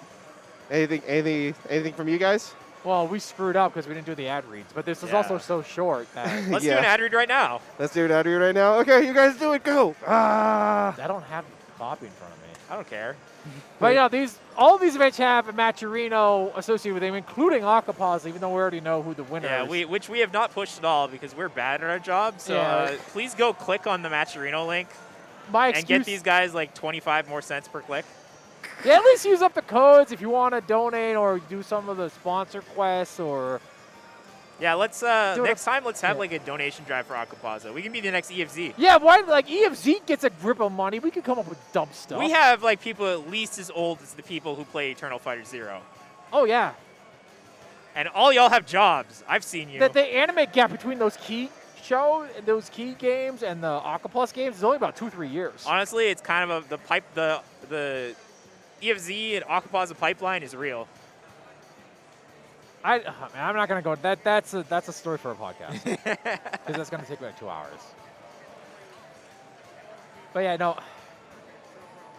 Anything from you guys? Well, we screwed up because we didn't do the ad reads, but this is Yeah. also so short that Let's do Yeah. an ad read right now. Let's do it out here right now. Okay, you guys do it. Go. I don't have the copy in front of me. I don't care. But yeah, all of these events have a Matcherino associated with them, including Aquapazza, even though we already know who the winner Yeah, is. which we have not pushed at all because we're bad at our job. So Yeah. please go click on the Matcherino link My and excuse, get these guys like 25 more cents per click. yeah, at least use up the codes if you want to donate or do some of the sponsor quests or Yeah, let's Do it next time let's have yeah. like a donation drive for Aquapazza. We can be the next EFZ. yeah. Why like EFZ gets a grip of money? We could come up with dumb stuff. We have like people at least as old as the people who play Eternal Fighter Zero. Oh yeah, And all y'all have jobs. I've seen you. the anime gap between those key games and the Aquaplus games is only about 2-3 years. Honestly, it's kind of the EFZ and Aquapazza pipeline is real. I'm not gonna go. That's a story for a podcast because that's gonna take like 2 hours. But yeah, no.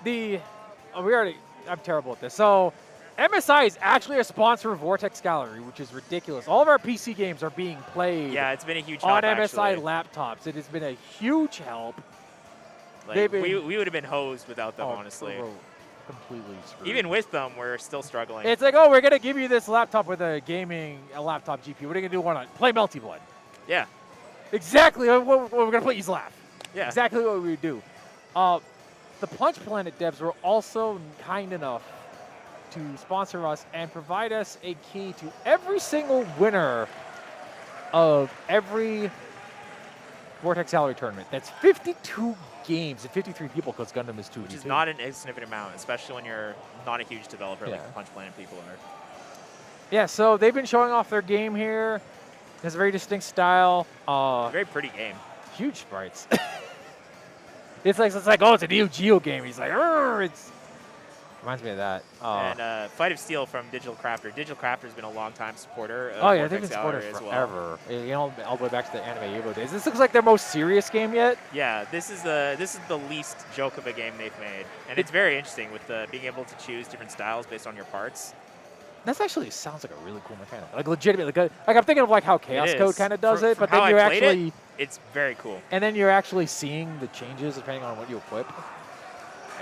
I'm terrible at this. So, MSI is actually a sponsor of Vortex Gallery, which is ridiculous. All of our PC games are being played Yeah, it's been a huge on help, MSI actually. laptops. It has been a huge help. Like, they've been- we would have been hosed without them, honestly. we're completely screwed. Even with them, we're still struggling. It's like, oh, we're gonna give you this laptop with a laptop GPU. What are you gonna do? Want to play Melty Blood? Yeah, Exactly. What we're gonna play is laugh. yeah. Exactly what we would do. The Punch Planet devs were also kind enough to sponsor us and provide us a key to every single winner of every Vortex Gallery tournament. That's 52 games and 53 people because Gundam is 2v2. Which is not an insignificant amount, especially when you're not a huge developer like Yeah. the Punch Planet people are. Yeah, so they've been showing off their game here. It's a very distinct style. Very pretty game. Huge sprites. it's like, oh, it's a Neo Geo game. He's like, it's reminds me of that. And Fight of Steel from Digital Crafter. Digital Crafter's been a long-time supporter of Oh yeah, they've Vortex been supported Gallery as well. forever. You know, all the way back to the Anime Evo days. This looks like their most serious game yet. Yeah, this is the least joke of a game they've made, and it's very interesting with being able to choose different styles based on your parts. That actually sounds like a really cool mechanic. Like legitimately, like I'm thinking of like how Chaos It Code is. kind of does From- it, but from then how you're I played it, actually It's very cool. and then you're actually seeing the changes depending on what you equip.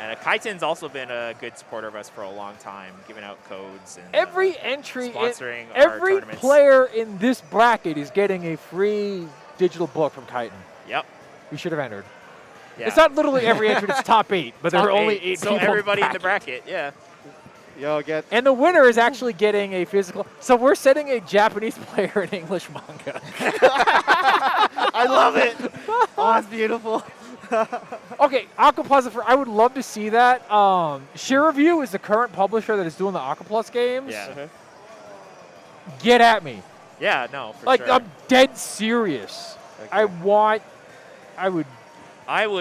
And Kaiton's also been a good supporter of us for a long time, giving out codes and Every entry, sponsoring our every tournaments. player in this bracket is getting a free digital book from Chitin. Yep. You should have entered. Yeah. It's not literally every entry; it's top 8, but there Top are only 8, 8 so people. everybody in the bracket. bracket, yeah. Yo, get. And the winner is actually getting a physical. So we're setting a Japanese player in English manga. I love it. Oh, it's beautiful. Okay, Aquapazza, I would love to see that. Share Review is the current publisher that is doing the Aquaplus games. Yeah. Get at me. Yeah, no, for Like, sure. I'm dead serious. Okay. I would,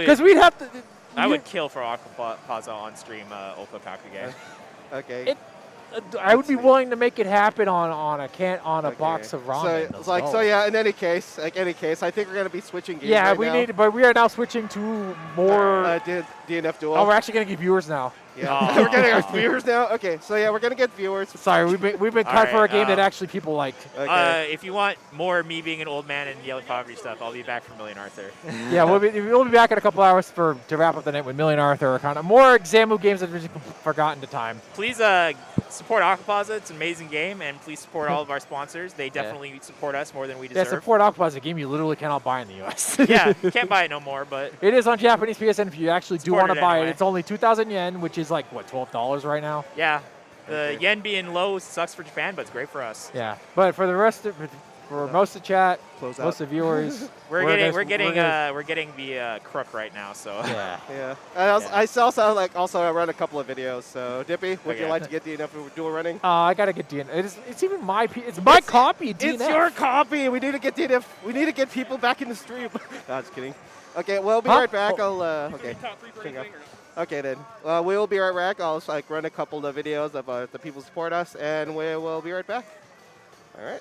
because I we'd have to. would kill for Aquapazza on stream Okakage. Okay. I would be willing to make it happen on a Okay. box of ramen. So, it's like, so yeah. In any case, I think we're gonna be switching games. Yeah, right we now. need, but we are now switching to more. DNF duel. Oh, we're actually gonna get viewers now. Yeah. We're getting our viewers now. Okay, so yeah, we're gonna get viewers. Sorry, we've been cut for a Alright, game that actually people like. Okay. If you want more me being an old man and yelling poverty stuff, I'll be back for Million Arthur. Yeah, we'll be back in a couple hours to wrap up the night with Million Arthur, kind of more Examu games that we've forgotten to time. Please support Aquapazza. It's an amazing game, and please support all of our sponsors. They definitely support us more than we Yeah, deserve. support Aquapazza, a game you literally cannot buy in the U.S. Yeah, you can't buy it no more, but It is on Japanese PSN if you actually do Support want to it buy anyway. it. It's only 2,000 yen, which is like, what, $12 right now? yeah. The Okay. yen being low sucks for Japan, but it's great for us. Yeah. But for the rest of, for most of chat, Close most out. of viewers, We're getting gonna- the crook right now, so yeah. Yeah. I also run a couple of videos. So Dippy, would you Okay. like to get DNF dual running? I gotta get DNF. It's even my it's my copy. DNF. It's your copy. We need to get DNF. We need to get people back in the stream. No, just kidding. Okay, we'll be right back. I'll okay. Hang on. Okay then. We'll be right back. I'll run a couple of videos of the people who support us, and we will be right back. All right.